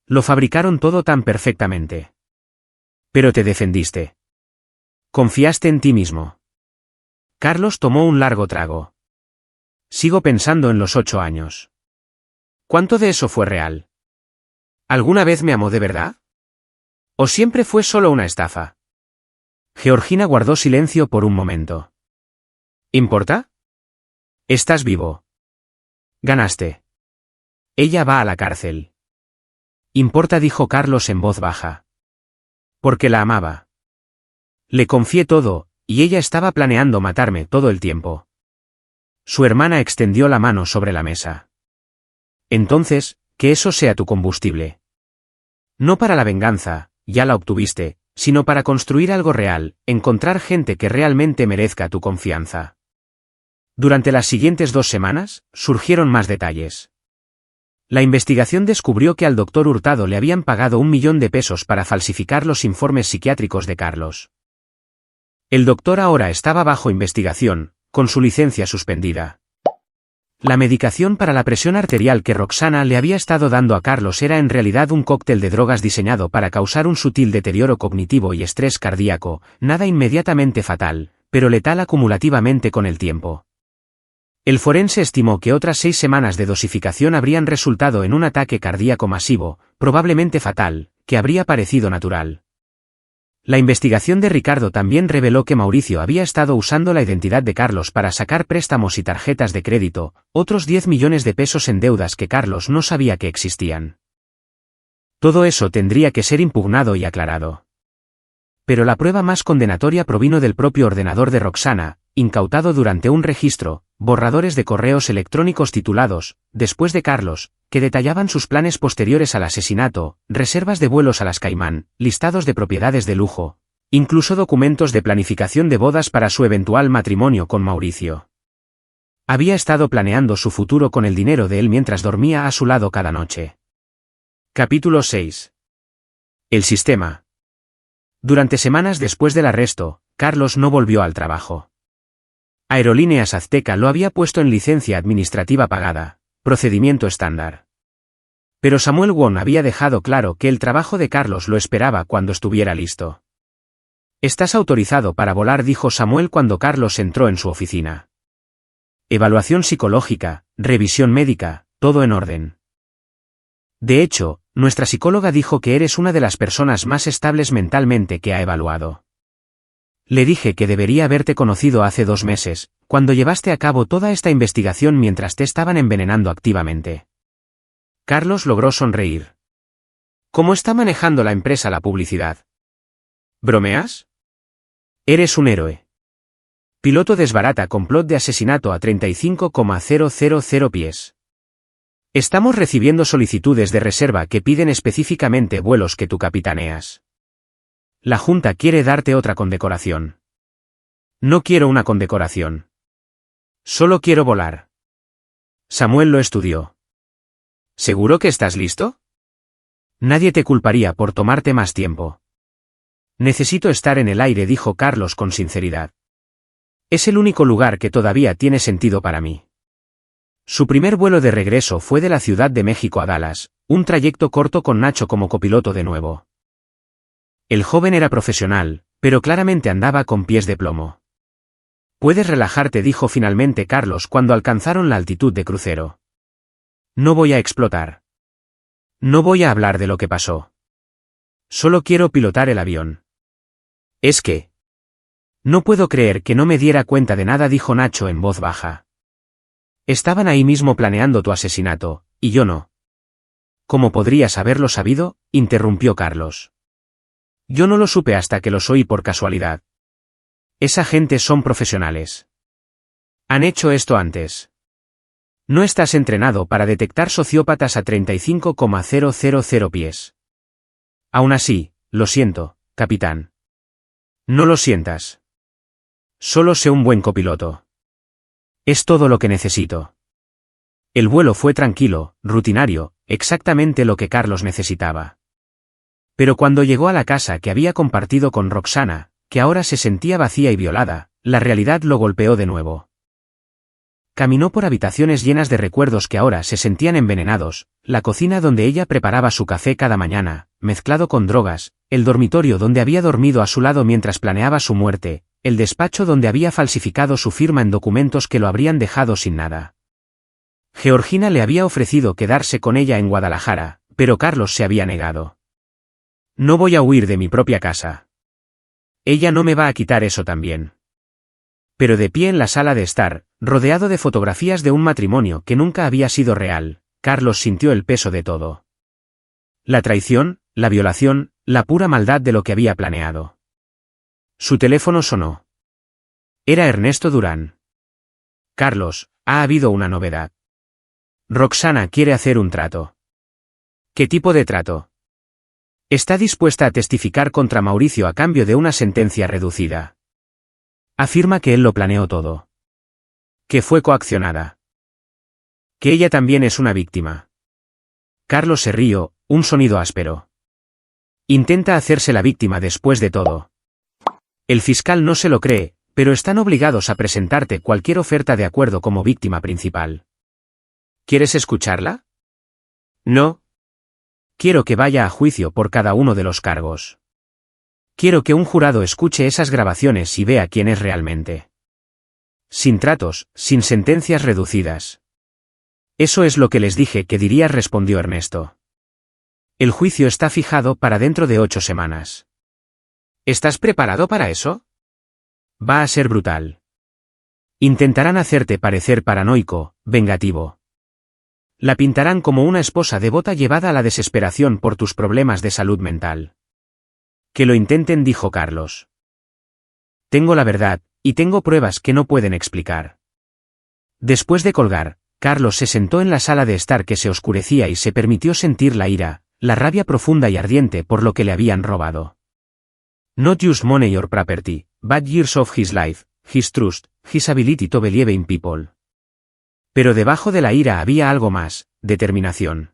S1: Lo fabricaron todo tan perfectamente. Pero te defendiste. Confiaste en ti mismo. Carlos tomó un largo trago. Sigo pensando en los 8 años. ¿Cuánto de eso fue real? ¿Alguna vez me amó de verdad? ¿O siempre fue solo una estafa? Georgina guardó silencio por un momento. ¿Importa? Estás vivo. Ganaste. Ella va a la cárcel. Importa, dijo Carlos en voz baja. Porque la amaba. Le confié todo, y ella estaba planeando matarme todo el tiempo. Su hermana extendió la mano sobre la mesa. Entonces, que eso sea tu combustible. No para la venganza, ya la obtuviste, sino para construir algo real, encontrar gente que realmente merezca tu confianza. Durante las siguientes 2 semanas, surgieron más detalles. La investigación descubrió que al doctor Hurtado le habían pagado 1 millón de pesos para falsificar los informes psiquiátricos de Carlos. El doctor ahora estaba bajo investigación, con su licencia suspendida. La medicación para la presión arterial que Roxana le había estado dando a Carlos era en realidad un cóctel de drogas diseñado para causar un sutil deterioro cognitivo y estrés cardíaco, nada inmediatamente fatal, pero letal acumulativamente con el tiempo. El forense estimó que otras 6 semanas de dosificación habrían resultado en un ataque cardíaco masivo, probablemente fatal, que habría parecido natural. La investigación de Ricardo también reveló que Mauricio había estado usando la identidad de Carlos para sacar préstamos y tarjetas de crédito, otros 10 millones de pesos en deudas que Carlos no sabía que existían. Todo eso tendría que ser impugnado y aclarado. Pero la prueba más condenatoria provino del propio ordenador de Roxana, incautado durante un registro, borradores de correos electrónicos titulados, después de Carlos, que detallaban sus planes posteriores al asesinato, reservas de vuelos a las Caimán, listados de propiedades de lujo, incluso documentos de planificación de bodas para su eventual matrimonio con Mauricio. Había estado planeando su futuro con el dinero de él mientras dormía a su lado cada noche. Capítulo 6. El sistema. Durante semanas después del arresto, Carlos no volvió al trabajo. Aerolíneas Azteca lo había puesto en licencia administrativa pagada, procedimiento estándar. Pero Samuel Wong había dejado claro que el trabajo de Carlos lo esperaba cuando estuviera listo. «Estás autorizado para volar», dijo Samuel cuando Carlos entró en su oficina. Evaluación psicológica, revisión médica, todo en orden. De hecho, nuestra psicóloga dijo que eres una de las personas más estables mentalmente que ha evaluado. Le dije que debería haberte conocido hace 2 meses, cuando llevaste a cabo toda esta investigación mientras te estaban envenenando activamente. Carlos logró sonreír. ¿Cómo está manejando la empresa la publicidad? ¿Bromeas? Eres un héroe. Piloto desbarata complot de asesinato a 35,000 pies. Estamos recibiendo solicitudes de reserva que piden específicamente vuelos que tú capitaneas. La Junta quiere darte otra condecoración. No quiero una condecoración. Solo quiero volar. Samuel lo estudió. ¿Seguro que estás listo? Nadie te culparía por tomarte más tiempo. Necesito estar en el aire, dijo Carlos con sinceridad. Es el único lugar que todavía tiene sentido para mí. Su primer vuelo de regreso fue de la Ciudad de México a Dallas, un trayecto corto con Nacho como copiloto de nuevo. El joven era profesional, pero claramente andaba con pies de plomo. Puedes relajarte, dijo finalmente Carlos cuando alcanzaron la altitud de crucero. No voy a explotar. No voy a hablar de lo que pasó. Solo quiero pilotar el avión. ¿Es que? No puedo creer que no me diera cuenta de nada, dijo Nacho en voz baja. Estaban ahí mismo planeando tu asesinato, y yo no. ¿Cómo podrías haberlo sabido?, interrumpió Carlos. Yo no lo supe hasta que los oí por casualidad. Esa gente son profesionales. Han hecho esto antes. No estás entrenado para detectar sociópatas a 35,000 pies. Aún así, lo siento, capitán. No lo sientas. Solo sé un buen copiloto. Es todo lo que necesito. El vuelo fue tranquilo, rutinario, exactamente lo que Carlos necesitaba. Pero cuando llegó a la casa que había compartido con Roxana, que ahora se sentía vacía y violada, la realidad lo golpeó de nuevo. Caminó por habitaciones llenas de recuerdos que ahora se sentían envenenados, la cocina donde ella preparaba su café cada mañana, mezclado con drogas, el dormitorio donde había dormido a su lado mientras planeaba su muerte, el despacho donde había falsificado su firma en documentos que lo habrían dejado sin nada. Georgina le había ofrecido quedarse con ella en Guadalajara, pero Carlos se había negado. No voy a huir de mi propia casa. Ella no me va a quitar eso también. Pero de pie en la sala de estar, rodeado de fotografías de un matrimonio que nunca había sido real, Carlos sintió el peso de todo. La traición, la violación, la pura maldad de lo que había planeado. Su teléfono sonó. Era Ernesto Durán. Carlos, ha habido una novedad. Roxana quiere hacer un trato. ¿Qué tipo de trato? Está dispuesta a testificar contra Mauricio a cambio de una sentencia reducida. Afirma que él lo planeó todo. Que fue coaccionada. Que ella también es una víctima. Carlos se rió, un sonido áspero. Intenta hacerse la víctima después de todo. El fiscal no se lo cree, pero están obligados a presentarte cualquier oferta de acuerdo como víctima principal. ¿Quieres escucharla? No. Quiero que vaya a juicio por cada uno de los cargos. Quiero que un jurado escuche esas grabaciones y vea quién es realmente. Sin tratos, sin sentencias reducidas. Eso es lo que les dije que diría, respondió Ernesto. El juicio está fijado para dentro de 8 semanas. ¿Estás preparado para eso? Va a ser brutal. Intentarán hacerte parecer paranoico, vengativo. La pintarán como una esposa devota llevada a la desesperación por tus problemas de salud mental. Que lo intenten, dijo Carlos. Tengo la verdad, y tengo pruebas que no pueden explicar. Después de colgar, Carlos se sentó en la sala de estar que se oscurecía y se permitió sentir la ira, la rabia profunda y ardiente por lo que le habían robado. Not just money or property, but years of his life, his trust, his ability to believe in people. Pero debajo de la ira había algo más, determinación.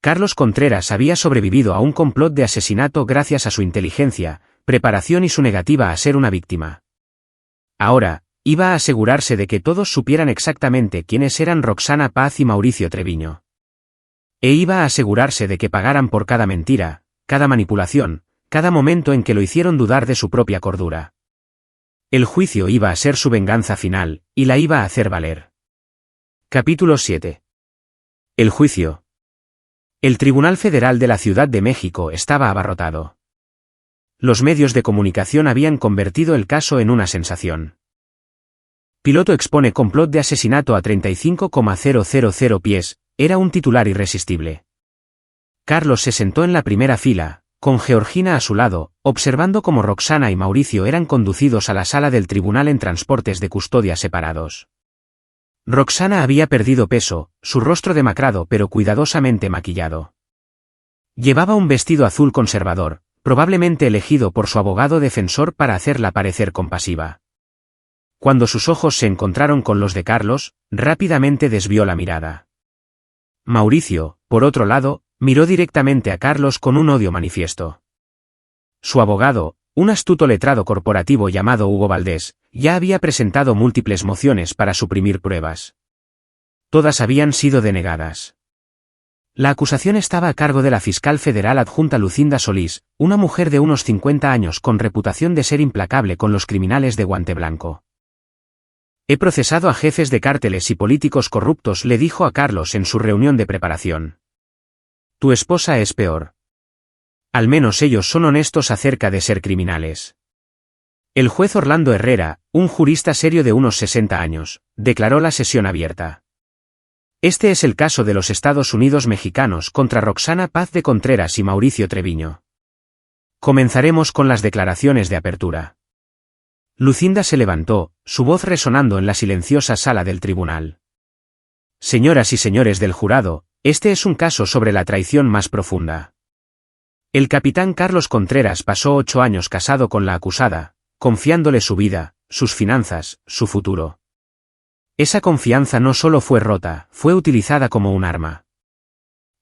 S1: Carlos Contreras había sobrevivido a un complot de asesinato gracias a su inteligencia, preparación y su negativa a ser una víctima. Ahora, iba a asegurarse de que todos supieran exactamente quiénes eran Roxana Paz y Mauricio Treviño. E iba a asegurarse de que pagaran por cada mentira, cada manipulación, cada momento en que lo hicieron dudar de su propia cordura. El juicio iba a ser su venganza final, y la iba a hacer valer. Capítulo 7. El juicio. El Tribunal Federal de la Ciudad de México estaba abarrotado. Los medios de comunicación habían convertido el caso en una sensación. Piloto expone complot de asesinato a 35,000 pies, era un titular irresistible. Carlos se sentó en la primera fila, con Georgina a su lado, observando cómo Roxana y Mauricio eran conducidos a la sala del tribunal en transportes de custodia separados. Roxana había perdido peso, su rostro demacrado pero cuidadosamente maquillado. Llevaba un vestido azul conservador, probablemente elegido por su abogado defensor para hacerla parecer compasiva. Cuando sus ojos se encontraron con los de Carlos, rápidamente desvió la mirada. Mauricio, por otro lado, miró directamente a Carlos con un odio manifiesto. Su abogado, un astuto letrado corporativo llamado Hugo Valdés, ya había presentado múltiples mociones para suprimir pruebas. Todas habían sido denegadas. La acusación estaba a cargo de la fiscal federal adjunta Lucinda Solís, una mujer de unos 50 años con reputación de ser implacable con los criminales de guante blanco. He procesado a jefes de cárteles y políticos corruptos, le dijo a Carlos en su reunión de preparación. Tu esposa es peor. Al menos ellos son honestos acerca de ser criminales. El juez Orlando Herrera, un jurista serio de unos 60 años, declaró la sesión abierta. Este es el caso de los Estados Unidos mexicanos contra Roxana Paz de Contreras y Mauricio Treviño. Comenzaremos con las declaraciones de apertura. Lucinda se levantó, su voz resonando en la silenciosa sala del tribunal. Señoras y señores del jurado, este es un caso sobre la traición más profunda. El capitán Carlos Contreras pasó 8 años casado con la acusada, confiándole su vida, sus finanzas, su futuro. Esa confianza no solo fue rota, fue utilizada como un arma.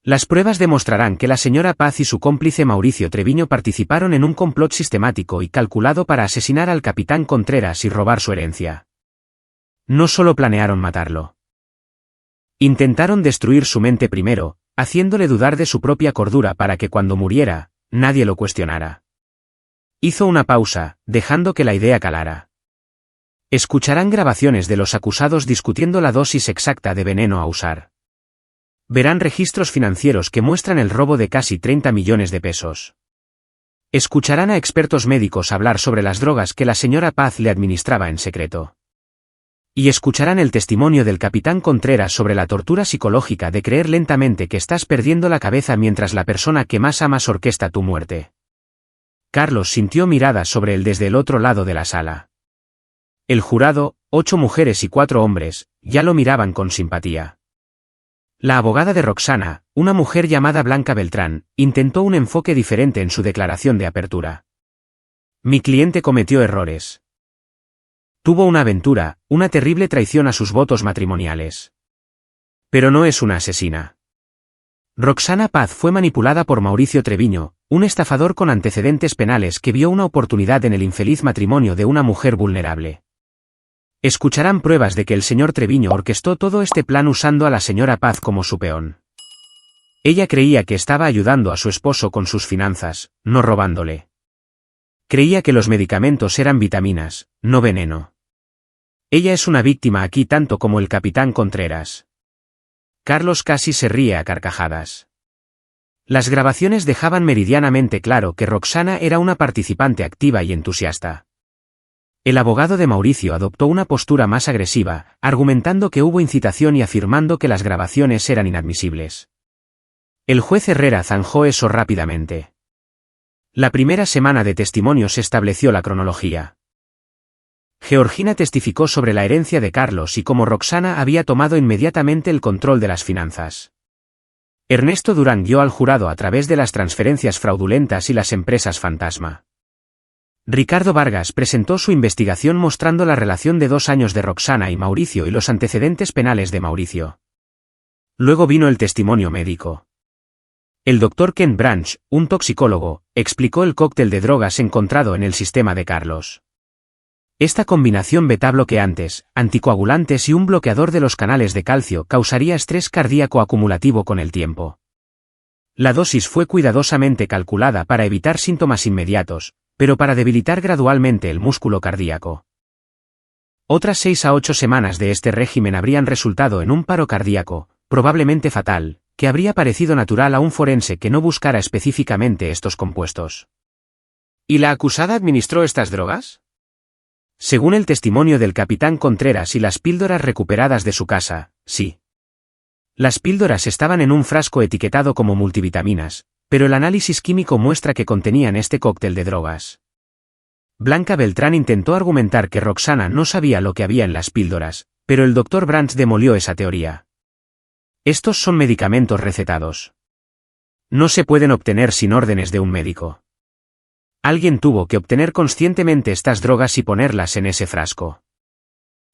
S1: Las pruebas demostrarán que la señora Paz y su cómplice Mauricio Treviño participaron en un complot sistemático y calculado para asesinar al capitán Contreras y robar su herencia. No solo planearon matarlo. Intentaron destruir su mente primero, haciéndole dudar de su propia cordura para que cuando muriera, nadie lo cuestionara. Hizo una pausa, dejando que la idea calara. Escucharán grabaciones de los acusados discutiendo la dosis exacta de veneno a usar. Verán registros financieros que muestran el robo de casi 30 millones de pesos. Escucharán a expertos médicos hablar sobre las drogas que la señora Paz le administraba en secreto. Y escucharán el testimonio del capitán Contreras sobre la tortura psicológica de creer lentamente que estás perdiendo la cabeza mientras la persona que más amas orquesta tu muerte. Carlos sintió miradas sobre él desde el otro lado de la sala. El jurado, 8 mujeres y 4 hombres, ya lo miraban con simpatía. La abogada de Roxana, una mujer llamada Blanca Beltrán, intentó un enfoque diferente en su declaración de apertura. Mi cliente cometió errores. Tuvo una aventura, una terrible traición a sus votos matrimoniales. Pero no es una asesina. Roxana Paz fue manipulada por Mauricio Treviño, un estafador con antecedentes penales que vio una oportunidad en el infeliz matrimonio de una mujer vulnerable. Escucharán pruebas de que el señor Treviño orquestó todo este plan usando a la señora Paz como su peón. Ella creía que estaba ayudando a su esposo con sus finanzas, no robándole. Creía que los medicamentos eran vitaminas, no veneno. Ella es una víctima aquí tanto como el capitán Contreras. Carlos casi se ríe a carcajadas. Las grabaciones dejaban meridianamente claro que Roxana era una participante activa y entusiasta. El abogado de Mauricio adoptó una postura más agresiva, argumentando que hubo incitación y afirmando que las grabaciones eran inadmisibles. El juez Herrera zanjó eso rápidamente. La primera semana de testimonios estableció la cronología. Georgina testificó sobre la herencia de Carlos y cómo Roxana había tomado inmediatamente el control de las finanzas. Ernesto Durán guió al jurado a través de las transferencias fraudulentas y las empresas fantasma. Ricardo Vargas presentó su investigación mostrando la relación de 2 años de Roxana y Mauricio y los antecedentes penales de Mauricio. Luego vino el testimonio médico. El Dr. Ken Branch, un toxicólogo, explicó el cóctel de drogas encontrado en el sistema de Carlos. Esta combinación beta-bloqueantes, anticoagulantes y un bloqueador de los canales de calcio causaría estrés cardíaco acumulativo con el tiempo. La dosis fue cuidadosamente calculada para evitar síntomas inmediatos, pero para debilitar gradualmente el músculo cardíaco. Otras 6 a 8 semanas de este régimen habrían resultado en un paro cardíaco, probablemente fatal, que habría parecido natural a un forense que no buscara específicamente estos compuestos. ¿Y la acusada administró estas drogas? Según el testimonio del capitán Contreras y las píldoras recuperadas de su casa, sí. Las píldoras estaban en un frasco etiquetado como multivitaminas, pero el análisis químico muestra que contenían este cóctel de drogas. Blanca Beltrán intentó argumentar que Roxana no sabía lo que había en las píldoras, pero el Dr. Branch demolió esa teoría. Estos son medicamentos recetados. No se pueden obtener sin órdenes de un médico. Alguien tuvo que obtener conscientemente estas drogas y ponerlas en ese frasco.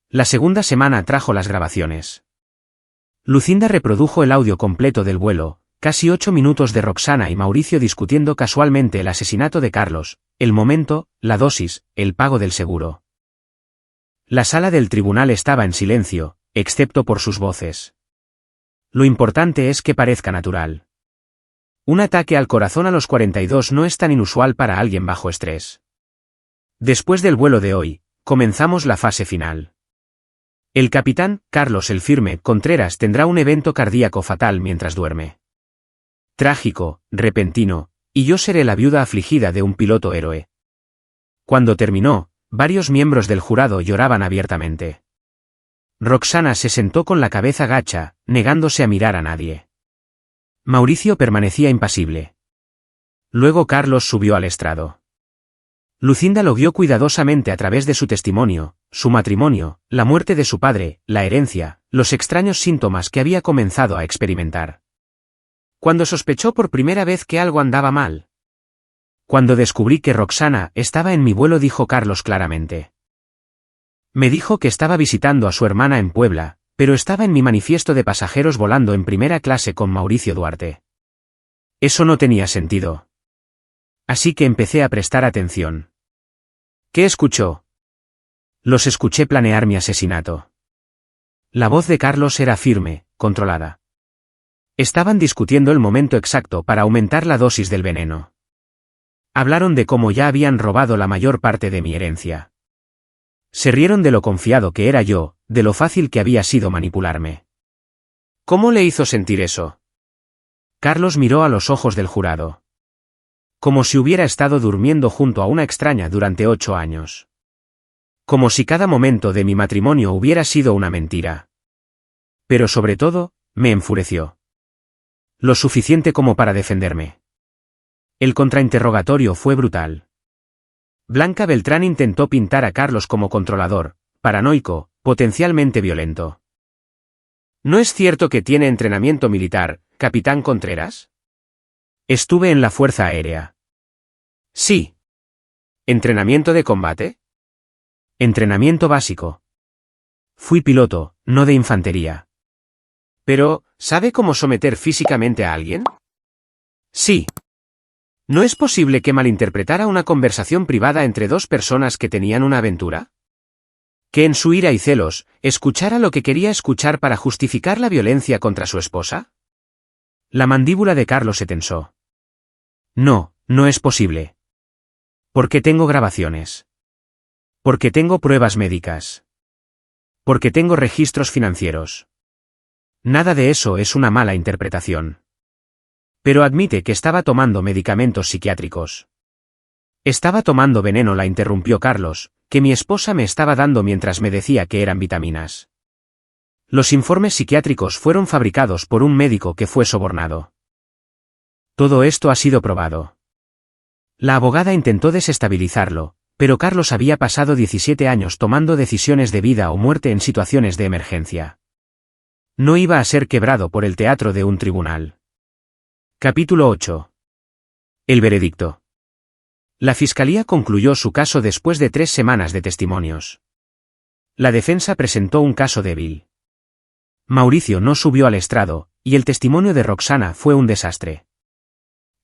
S1: La segunda semana trajo las grabaciones. Lucinda reprodujo el audio completo del vuelo, casi 8 minutos de Roxana y Mauricio discutiendo casualmente el asesinato de Carlos, el momento, la dosis, el pago del seguro. La sala del tribunal estaba en silencio, excepto por sus voces. Lo importante es que parezca natural. Un ataque al corazón a los 42 no es tan inusual para alguien bajo estrés. Después del vuelo de hoy, comenzamos la fase final. El capitán, Carlos el Firme Contreras tendrá un evento cardíaco fatal mientras duerme. Trágico, repentino, y yo seré la viuda afligida de un piloto héroe. Cuando terminó, varios miembros del jurado lloraban abiertamente. Roxana se sentó con la cabeza gacha, negándose a mirar a nadie. Mauricio permanecía impasible. Luego Carlos subió al estrado. Lucinda lo guió cuidadosamente a través de su testimonio, su matrimonio, la muerte de su padre, la herencia, los extraños síntomas que había comenzado a experimentar. Cuando sospechó por primera vez que algo andaba mal. Cuando descubrí que Roxana estaba en mi vuelo, dijo Carlos claramente. Me dijo que estaba visitando a su hermana en Puebla, pero estaba en mi manifiesto de pasajeros volando en primera clase con Mauricio Duarte. Eso no tenía sentido. Así que empecé a prestar atención. ¿Qué escuchó? Los escuché planear mi asesinato. La voz de Carlos era firme, controlada. Estaban discutiendo el momento exacto para aumentar la dosis del veneno. Hablaron de cómo ya habían robado la mayor parte de mi herencia. Se rieron de lo confiado que era yo, de lo fácil que había sido manipularme. ¿Cómo le hizo sentir eso? Carlos miró a los ojos del jurado. Como si hubiera estado durmiendo junto a una extraña durante 8 años. Como si cada momento de mi matrimonio hubiera sido una mentira. Pero sobre todo, me enfureció. Lo suficiente como para defenderme. El contrainterrogatorio fue brutal. Blanca Beltrán intentó pintar a Carlos como controlador, paranoico, potencialmente violento. ¿No es cierto que tiene entrenamiento militar, capitán Contreras? Estuve en la Fuerza Aérea. Sí. ¿Entrenamiento de combate? Entrenamiento básico. Fui piloto, no de infantería. Pero, ¿sabe cómo someter físicamente a alguien? Sí. ¿No es posible que malinterpretara una conversación privada entre dos personas que tenían una aventura? ¿Que en su ira y celos, escuchara lo que quería escuchar para justificar la violencia contra su esposa? La mandíbula de Carlos se tensó. No, no es posible. Porque tengo grabaciones. Porque tengo pruebas médicas. Porque tengo registros financieros. Nada de eso es una mala interpretación. Pero admite que estaba tomando medicamentos psiquiátricos. Estaba tomando veneno, la interrumpió Carlos, que mi esposa me estaba dando mientras me decía que eran vitaminas. Los informes psiquiátricos fueron fabricados por un médico que fue sobornado. Todo esto ha sido probado. La abogada intentó desestabilizarlo, pero Carlos había pasado 17 años tomando decisiones de vida o muerte en situaciones de emergencia. No iba a ser quebrado por el teatro de un tribunal. Capítulo 8. El veredicto. La fiscalía concluyó su caso después de 3 semanas de testimonios. La defensa presentó un caso débil. Mauricio no subió al estrado, y el testimonio de Roxana fue un desastre.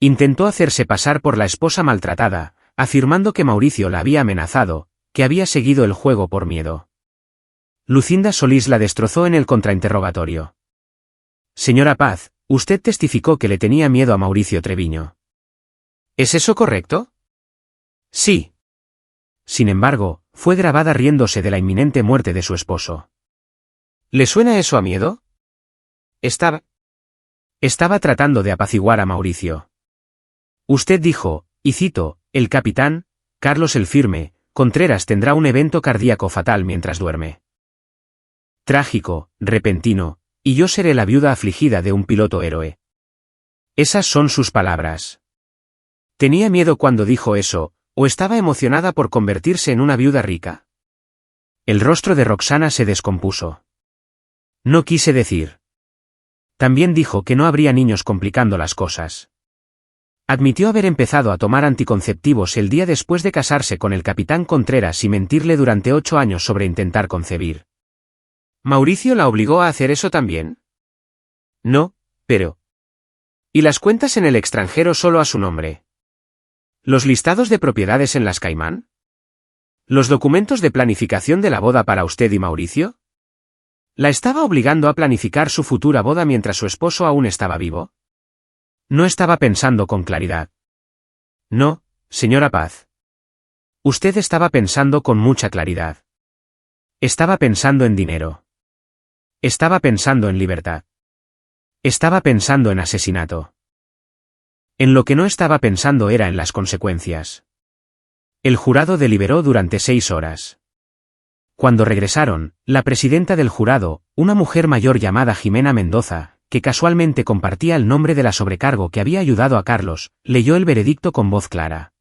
S1: Intentó hacerse pasar por la esposa maltratada, afirmando que Mauricio la había amenazado, que había seguido el juego por miedo. Lucinda Solís la destrozó en el contrainterrogatorio. Señora Paz, usted testificó que le tenía miedo a Mauricio Treviño. ¿Es eso correcto? Sí. Sin embargo, fue grabada riéndose de la inminente muerte de su esposo. ¿Le suena eso a miedo? Estaba tratando de apaciguar a Mauricio. Usted dijo, y cito, el capitán, Carlos el Firme, Contreras tendrá un evento cardíaco fatal mientras duerme. Trágico, repentino, y yo seré la viuda afligida de un piloto héroe. Esas son sus palabras. ¿Tenía miedo cuando dijo eso, o estaba emocionada por convertirse en una viuda rica? El rostro de Roxana se descompuso. No quise decir. También dijo que no habría niños complicando las cosas. Admitió haber empezado a tomar anticonceptivos el día después de casarse con el capitán Contreras y mentirle durante 8 años sobre intentar concebir. ¿Mauricio la obligó a hacer eso también? No, pero... ¿Y las cuentas en el extranjero solo a su nombre? ¿Los listados de propiedades en las Caimán? ¿Los documentos de planificación de la boda para usted y Mauricio? ¿La estaba obligando a planificar su futura boda mientras su esposo aún estaba vivo? No estaba pensando con claridad. No, señora Paz. Usted estaba pensando con mucha claridad. Estaba pensando en dinero. Estaba pensando en libertad. Estaba pensando en asesinato. En lo que no estaba pensando era en las consecuencias. El jurado deliberó durante 6 horas. Cuando regresaron, la presidenta del jurado, una mujer mayor llamada Jimena Mendoza, que casualmente compartía el nombre de la sobrecargo que había ayudado a Carlos, leyó el veredicto con voz clara.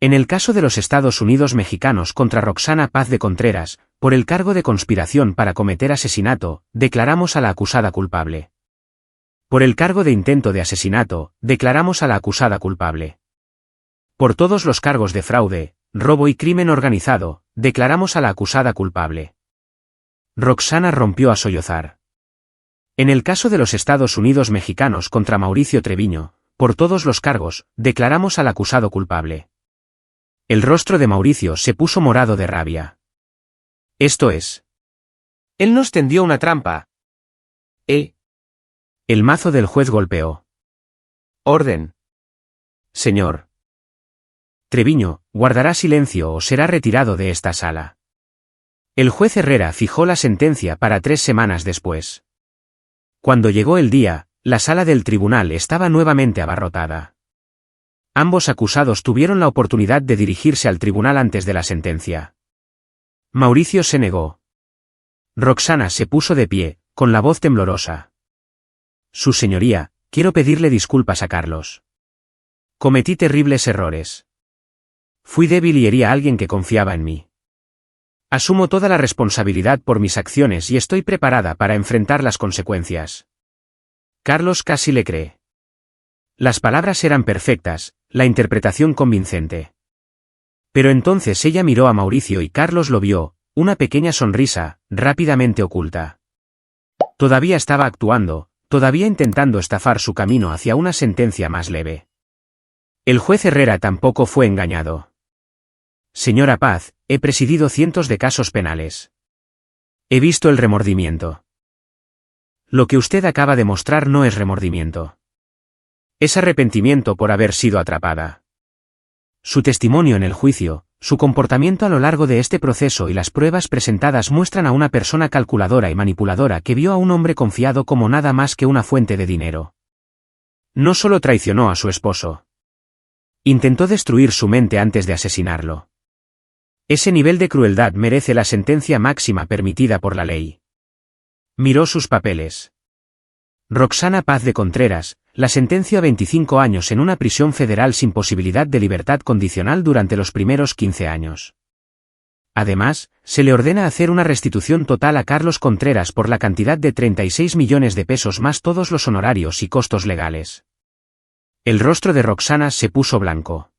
S1: En el caso de los Estados Unidos mexicanos contra Roxana Paz de Contreras, por el cargo de conspiración para cometer asesinato, declaramos a la acusada culpable. Por el cargo de intento de asesinato, declaramos a la acusada culpable. Por todos los cargos de fraude, robo y crimen organizado, declaramos a la acusada culpable. Roxana rompió a sollozar. En el caso de los Estados Unidos mexicanos contra Mauricio Treviño, por todos los cargos, declaramos al acusado culpable. El rostro de Mauricio se puso morado de rabia. Esto es. Él nos tendió una trampa. El mazo del juez golpeó. Orden. Señor. Treviño, guardará silencio o será retirado de esta sala. El juez Herrera fijó la sentencia para 3 semanas después. Cuando llegó el día, la sala del tribunal estaba nuevamente abarrotada. Ambos acusados tuvieron la oportunidad de dirigirse al tribunal antes de la sentencia. Mauricio se negó. Roxana se puso de pie, con la voz temblorosa. Su señoría, quiero pedirle disculpas a Carlos. Cometí terribles errores. Fui débil y herí a alguien que confiaba en mí. Asumo toda la responsabilidad por mis acciones y estoy preparada para enfrentar las consecuencias. Carlos casi le cree. Las palabras eran perfectas, la interpretación convincente. Pero entonces ella miró a Mauricio y Carlos lo vio, una pequeña sonrisa, rápidamente oculta. Todavía estaba actuando, todavía intentando estafar su camino hacia una sentencia más leve. El juez Herrera tampoco fue engañado. Señora Paz, he presidido cientos de casos penales. He visto el remordimiento. Lo que usted acaba de mostrar no es remordimiento. Es arrepentimiento por haber sido atrapada. Su testimonio en el juicio, su comportamiento a lo largo de este proceso y las pruebas presentadas muestran a una persona calculadora y manipuladora que vio a un hombre confiado como nada más que una fuente de dinero. No solo traicionó a su esposo. Intentó destruir su mente antes de asesinarlo. Ese nivel de crueldad merece la sentencia máxima permitida por la ley. Miró sus papeles. Roxana Paz de Contreras, la sentenció a 25 años en una prisión federal sin posibilidad de libertad condicional durante los primeros 15 años. Además, se le ordena hacer una restitución total a Carlos Contreras por la cantidad de 36 millones de pesos más todos los honorarios y costos legales. El rostro de Roxana se puso blanco.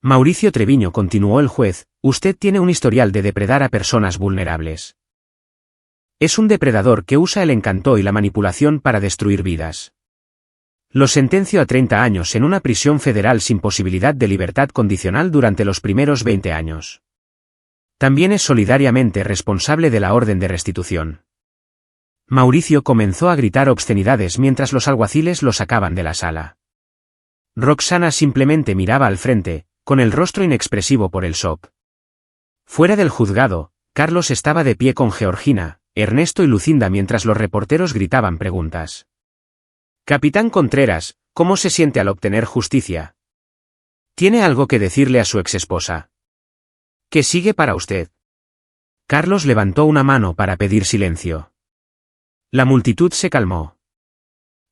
S1: Mauricio Treviño, continuó el juez, usted tiene un historial de depredar a personas vulnerables. Es un depredador que usa el encanto y la manipulación para destruir vidas. Lo sentencio a 30 años en una prisión federal sin posibilidad de libertad condicional durante los primeros 20 años. También es solidariamente responsable de la orden de restitución. Mauricio comenzó a gritar obscenidades mientras los alguaciles lo sacaban de la sala. Roxana simplemente miraba al frente, con el rostro inexpresivo por el shock. Fuera del juzgado, Carlos estaba de pie con Georgina, Ernesto y Lucinda mientras los reporteros gritaban preguntas. Capitán Contreras, ¿cómo se siente al obtener justicia? ¿Tiene algo que decirle a su exesposa? ¿Qué sigue para usted? Carlos levantó una mano para pedir silencio. La multitud se calmó.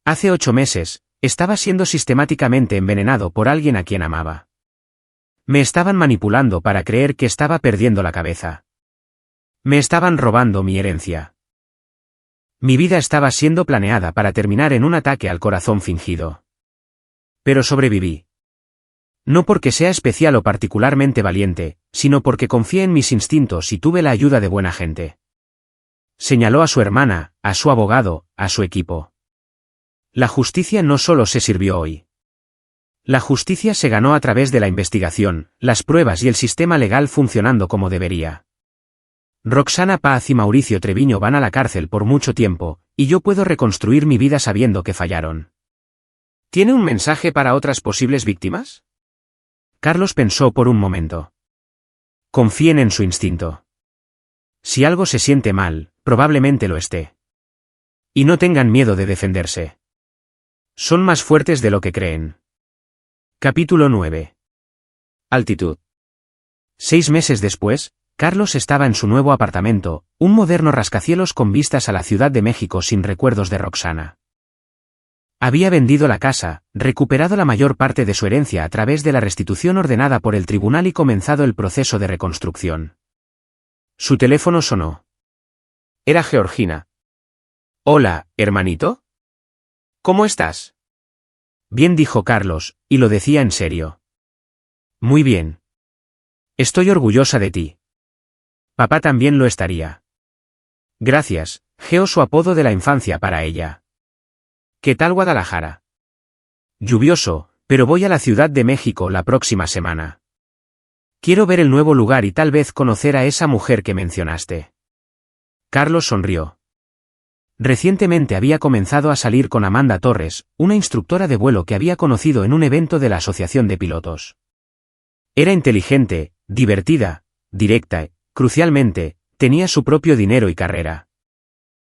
S1: Hace 8 meses, estaba siendo sistemáticamente envenenado por alguien a quien amaba. Me estaban manipulando para creer que estaba perdiendo la cabeza. Me estaban robando mi herencia. Mi vida estaba siendo planeada para terminar en un ataque al corazón fingido. Pero sobreviví. No porque sea especial o particularmente valiente, sino porque confié en mis instintos y tuve la ayuda de buena gente. Señaló a su hermana, a su abogado, a su equipo. La justicia no solo se sirvió hoy. La justicia se ganó a través de la investigación, las pruebas y el sistema legal funcionando como debería. Roxana Paz y Mauricio Treviño van a la cárcel por mucho tiempo, y yo puedo reconstruir mi vida sabiendo que fallaron. ¿Tiene un mensaje para otras posibles víctimas? Carlos pensó por un momento. Confíen en su instinto. Si algo se siente mal, probablemente lo esté. Y no tengan miedo de defenderse. Son más fuertes de lo que creen. Capítulo 9. Altitud. 6 meses después, Carlos estaba en su nuevo apartamento, un moderno rascacielos con vistas a la Ciudad de México sin recuerdos de Roxana. Había vendido la casa, recuperado la mayor parte de su herencia a través de la restitución ordenada por el tribunal y comenzado el proceso de reconstrucción. Su teléfono sonó. Era Georgina. Hola, hermanito. ¿Cómo estás? Bien, dijo Carlos, y lo decía en serio. Muy bien. Estoy orgullosa de ti. Papá también lo estaría. Gracias, Geo, su apodo de la infancia para ella. ¿Qué tal Guadalajara? Lluvioso, pero voy a la Ciudad de México la próxima semana. Quiero ver el nuevo lugar y tal vez conocer a esa mujer que mencionaste. Carlos sonrió. Recientemente había comenzado a salir con Amanda Torres, una instructora de vuelo que había conocido en un evento de la Asociación de Pilotos. Era inteligente, divertida, directa, crucialmente, tenía su propio dinero y carrera.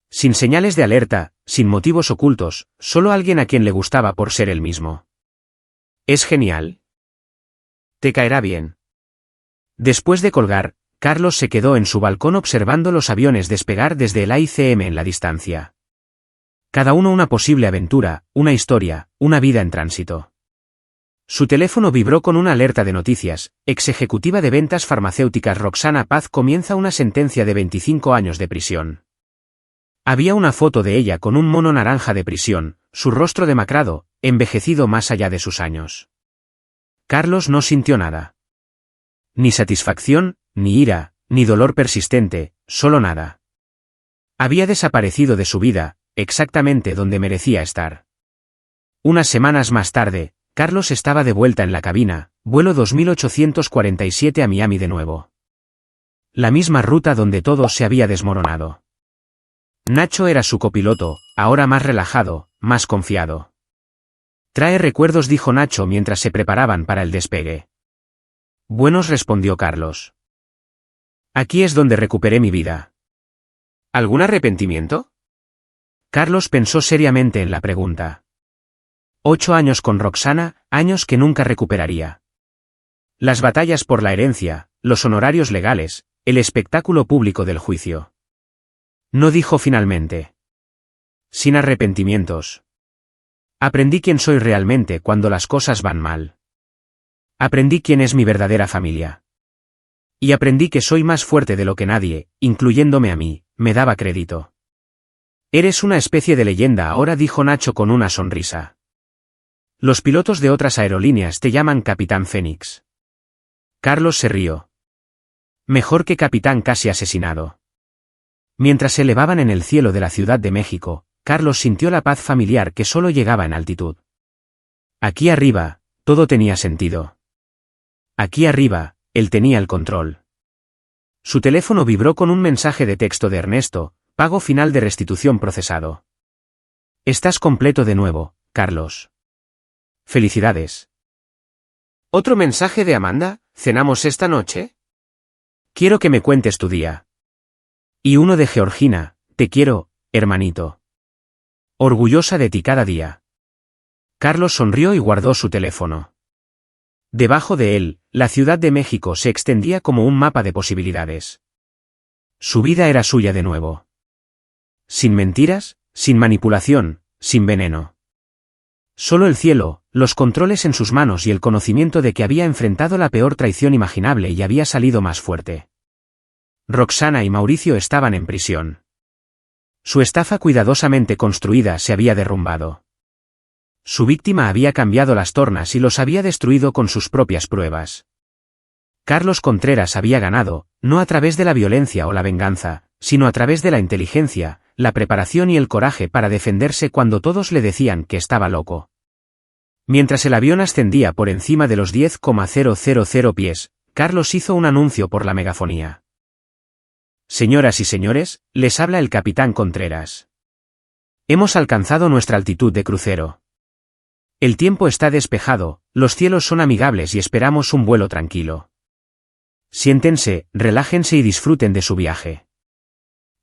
S1: Sin señales de alerta, sin motivos ocultos, solo alguien a quien le gustaba por ser él mismo. Es genial. Te caerá bien. Después de colgar, Carlos se quedó en su balcón observando los aviones despegar desde el AICM en la distancia. Cada uno una posible aventura, una historia, una vida en tránsito. Su teléfono vibró con una alerta de noticias. Ex ejecutiva de ventas farmacéuticas Roxana Paz comienza una sentencia de 25 años de prisión. Había una foto de ella con un mono naranja de prisión, su rostro demacrado, envejecido más allá de sus años. Carlos no sintió nada. Ni satisfacción, ni ira, ni dolor persistente, solo nada. Había desaparecido de su vida, exactamente donde merecía estar. Unas semanas más tarde, Carlos estaba de vuelta en la cabina, vuelo 2847 a Miami de nuevo. La misma ruta donde todo se había desmoronado. Nacho era su copiloto, ahora más relajado, más confiado. Trae recuerdos, dijo Nacho mientras se preparaban para el despegue. Buenos, respondió Carlos. Aquí es donde recuperé mi vida. ¿Algún arrepentimiento? Carlos pensó seriamente en la pregunta. 8 años con Roxana, años que nunca recuperaría. Las batallas por la herencia, los honorarios legales, el espectáculo público del juicio. No, dijo finalmente. Sin arrepentimientos. Aprendí quién soy realmente cuando las cosas van mal. Aprendí quién es mi verdadera familia. Y aprendí que soy más fuerte de lo que nadie, incluyéndome a mí, me daba crédito. Eres una especie de leyenda ahora, dijo Nacho con una sonrisa. Los pilotos de otras aerolíneas te llaman Capitán Fénix. Carlos se rió. Mejor que capitán casi asesinado. Mientras se elevaban en el cielo de la Ciudad de México, Carlos sintió la paz familiar que solo llegaba en altitud. Aquí arriba, todo tenía sentido. Aquí arriba, él tenía el control. Su teléfono vibró con un mensaje de texto de Ernesto: pago final de restitución procesado. Estás completo de nuevo, Carlos. Felicidades. ¿Otro mensaje de Amanda? ¿Cenamos esta noche? Quiero que me cuentes tu día. Y uno de Georgina: te quiero, hermanito. Orgullosa de ti cada día. Carlos sonrió y guardó su teléfono. Debajo de él, la Ciudad de México se extendía como un mapa de posibilidades. Su vida era suya de nuevo. Sin mentiras, sin manipulación, sin veneno. Solo el cielo, los controles en sus manos y el conocimiento de que había enfrentado la peor traición imaginable y había salido más fuerte. Roxana y Mauricio estaban en prisión. Su estafa cuidadosamente construida se había derrumbado. Su víctima había cambiado las tornas y los había destruido con sus propias pruebas. Carlos Contreras había ganado, no a través de la violencia o la venganza, sino a través de la inteligencia, la preparación y el coraje para defenderse cuando todos le decían que estaba loco. Mientras el avión ascendía por encima de los 10,000 pies, Carlos hizo un anuncio por la megafonía. Señoras y señores, les habla el capitán Contreras. Hemos alcanzado nuestra altitud de crucero. El tiempo está despejado, los cielos son amigables y esperamos un vuelo tranquilo. Siéntense, relájense y disfruten de su viaje.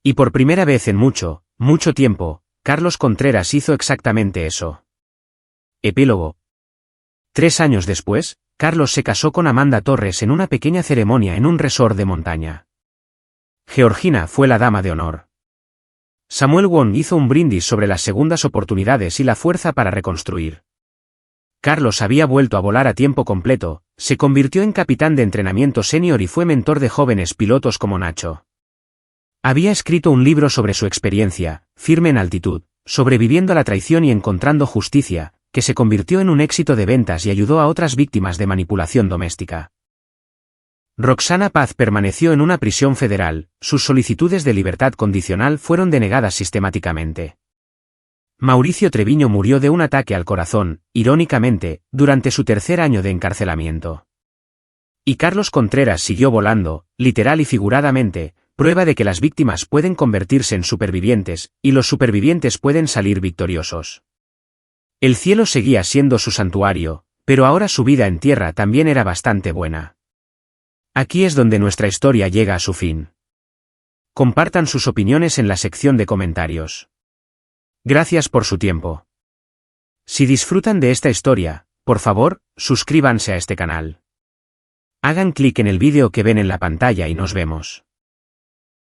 S1: Y por primera vez en mucho, mucho tiempo, Carlos Contreras hizo exactamente eso. Epílogo. 3 años después, Carlos se casó con Amanda Torres en una pequeña ceremonia en un resort de montaña. Georgina fue la dama de honor. Samuel Wong hizo un brindis sobre las segundas oportunidades y la fuerza para reconstruir. Carlos había vuelto a volar a tiempo completo, se convirtió en capitán de entrenamiento senior y fue mentor de jóvenes pilotos como Nacho. Había escrito un libro sobre su experiencia, Firme en altitud, sobreviviendo a la traición y encontrando justicia, que se convirtió en un éxito de ventas y ayudó a otras víctimas de manipulación doméstica. Roxana Paz permaneció en una prisión federal, sus solicitudes de libertad condicional fueron denegadas sistemáticamente. Mauricio Treviño murió de un ataque al corazón, irónicamente, durante su 3er año de encarcelamiento. Y Carlos Contreras siguió volando, literal y figuradamente, prueba de que las víctimas pueden convertirse en supervivientes, y los supervivientes pueden salir victoriosos. El cielo seguía siendo su santuario, pero ahora su vida en tierra también era bastante buena. Aquí es donde nuestra historia llega a su fin. Compartan sus opiniones en la sección de comentarios. Gracias por su tiempo. Si disfrutan de esta historia, por favor, suscríbanse a este canal. Hagan clic en el vídeo que ven en la pantalla y nos vemos.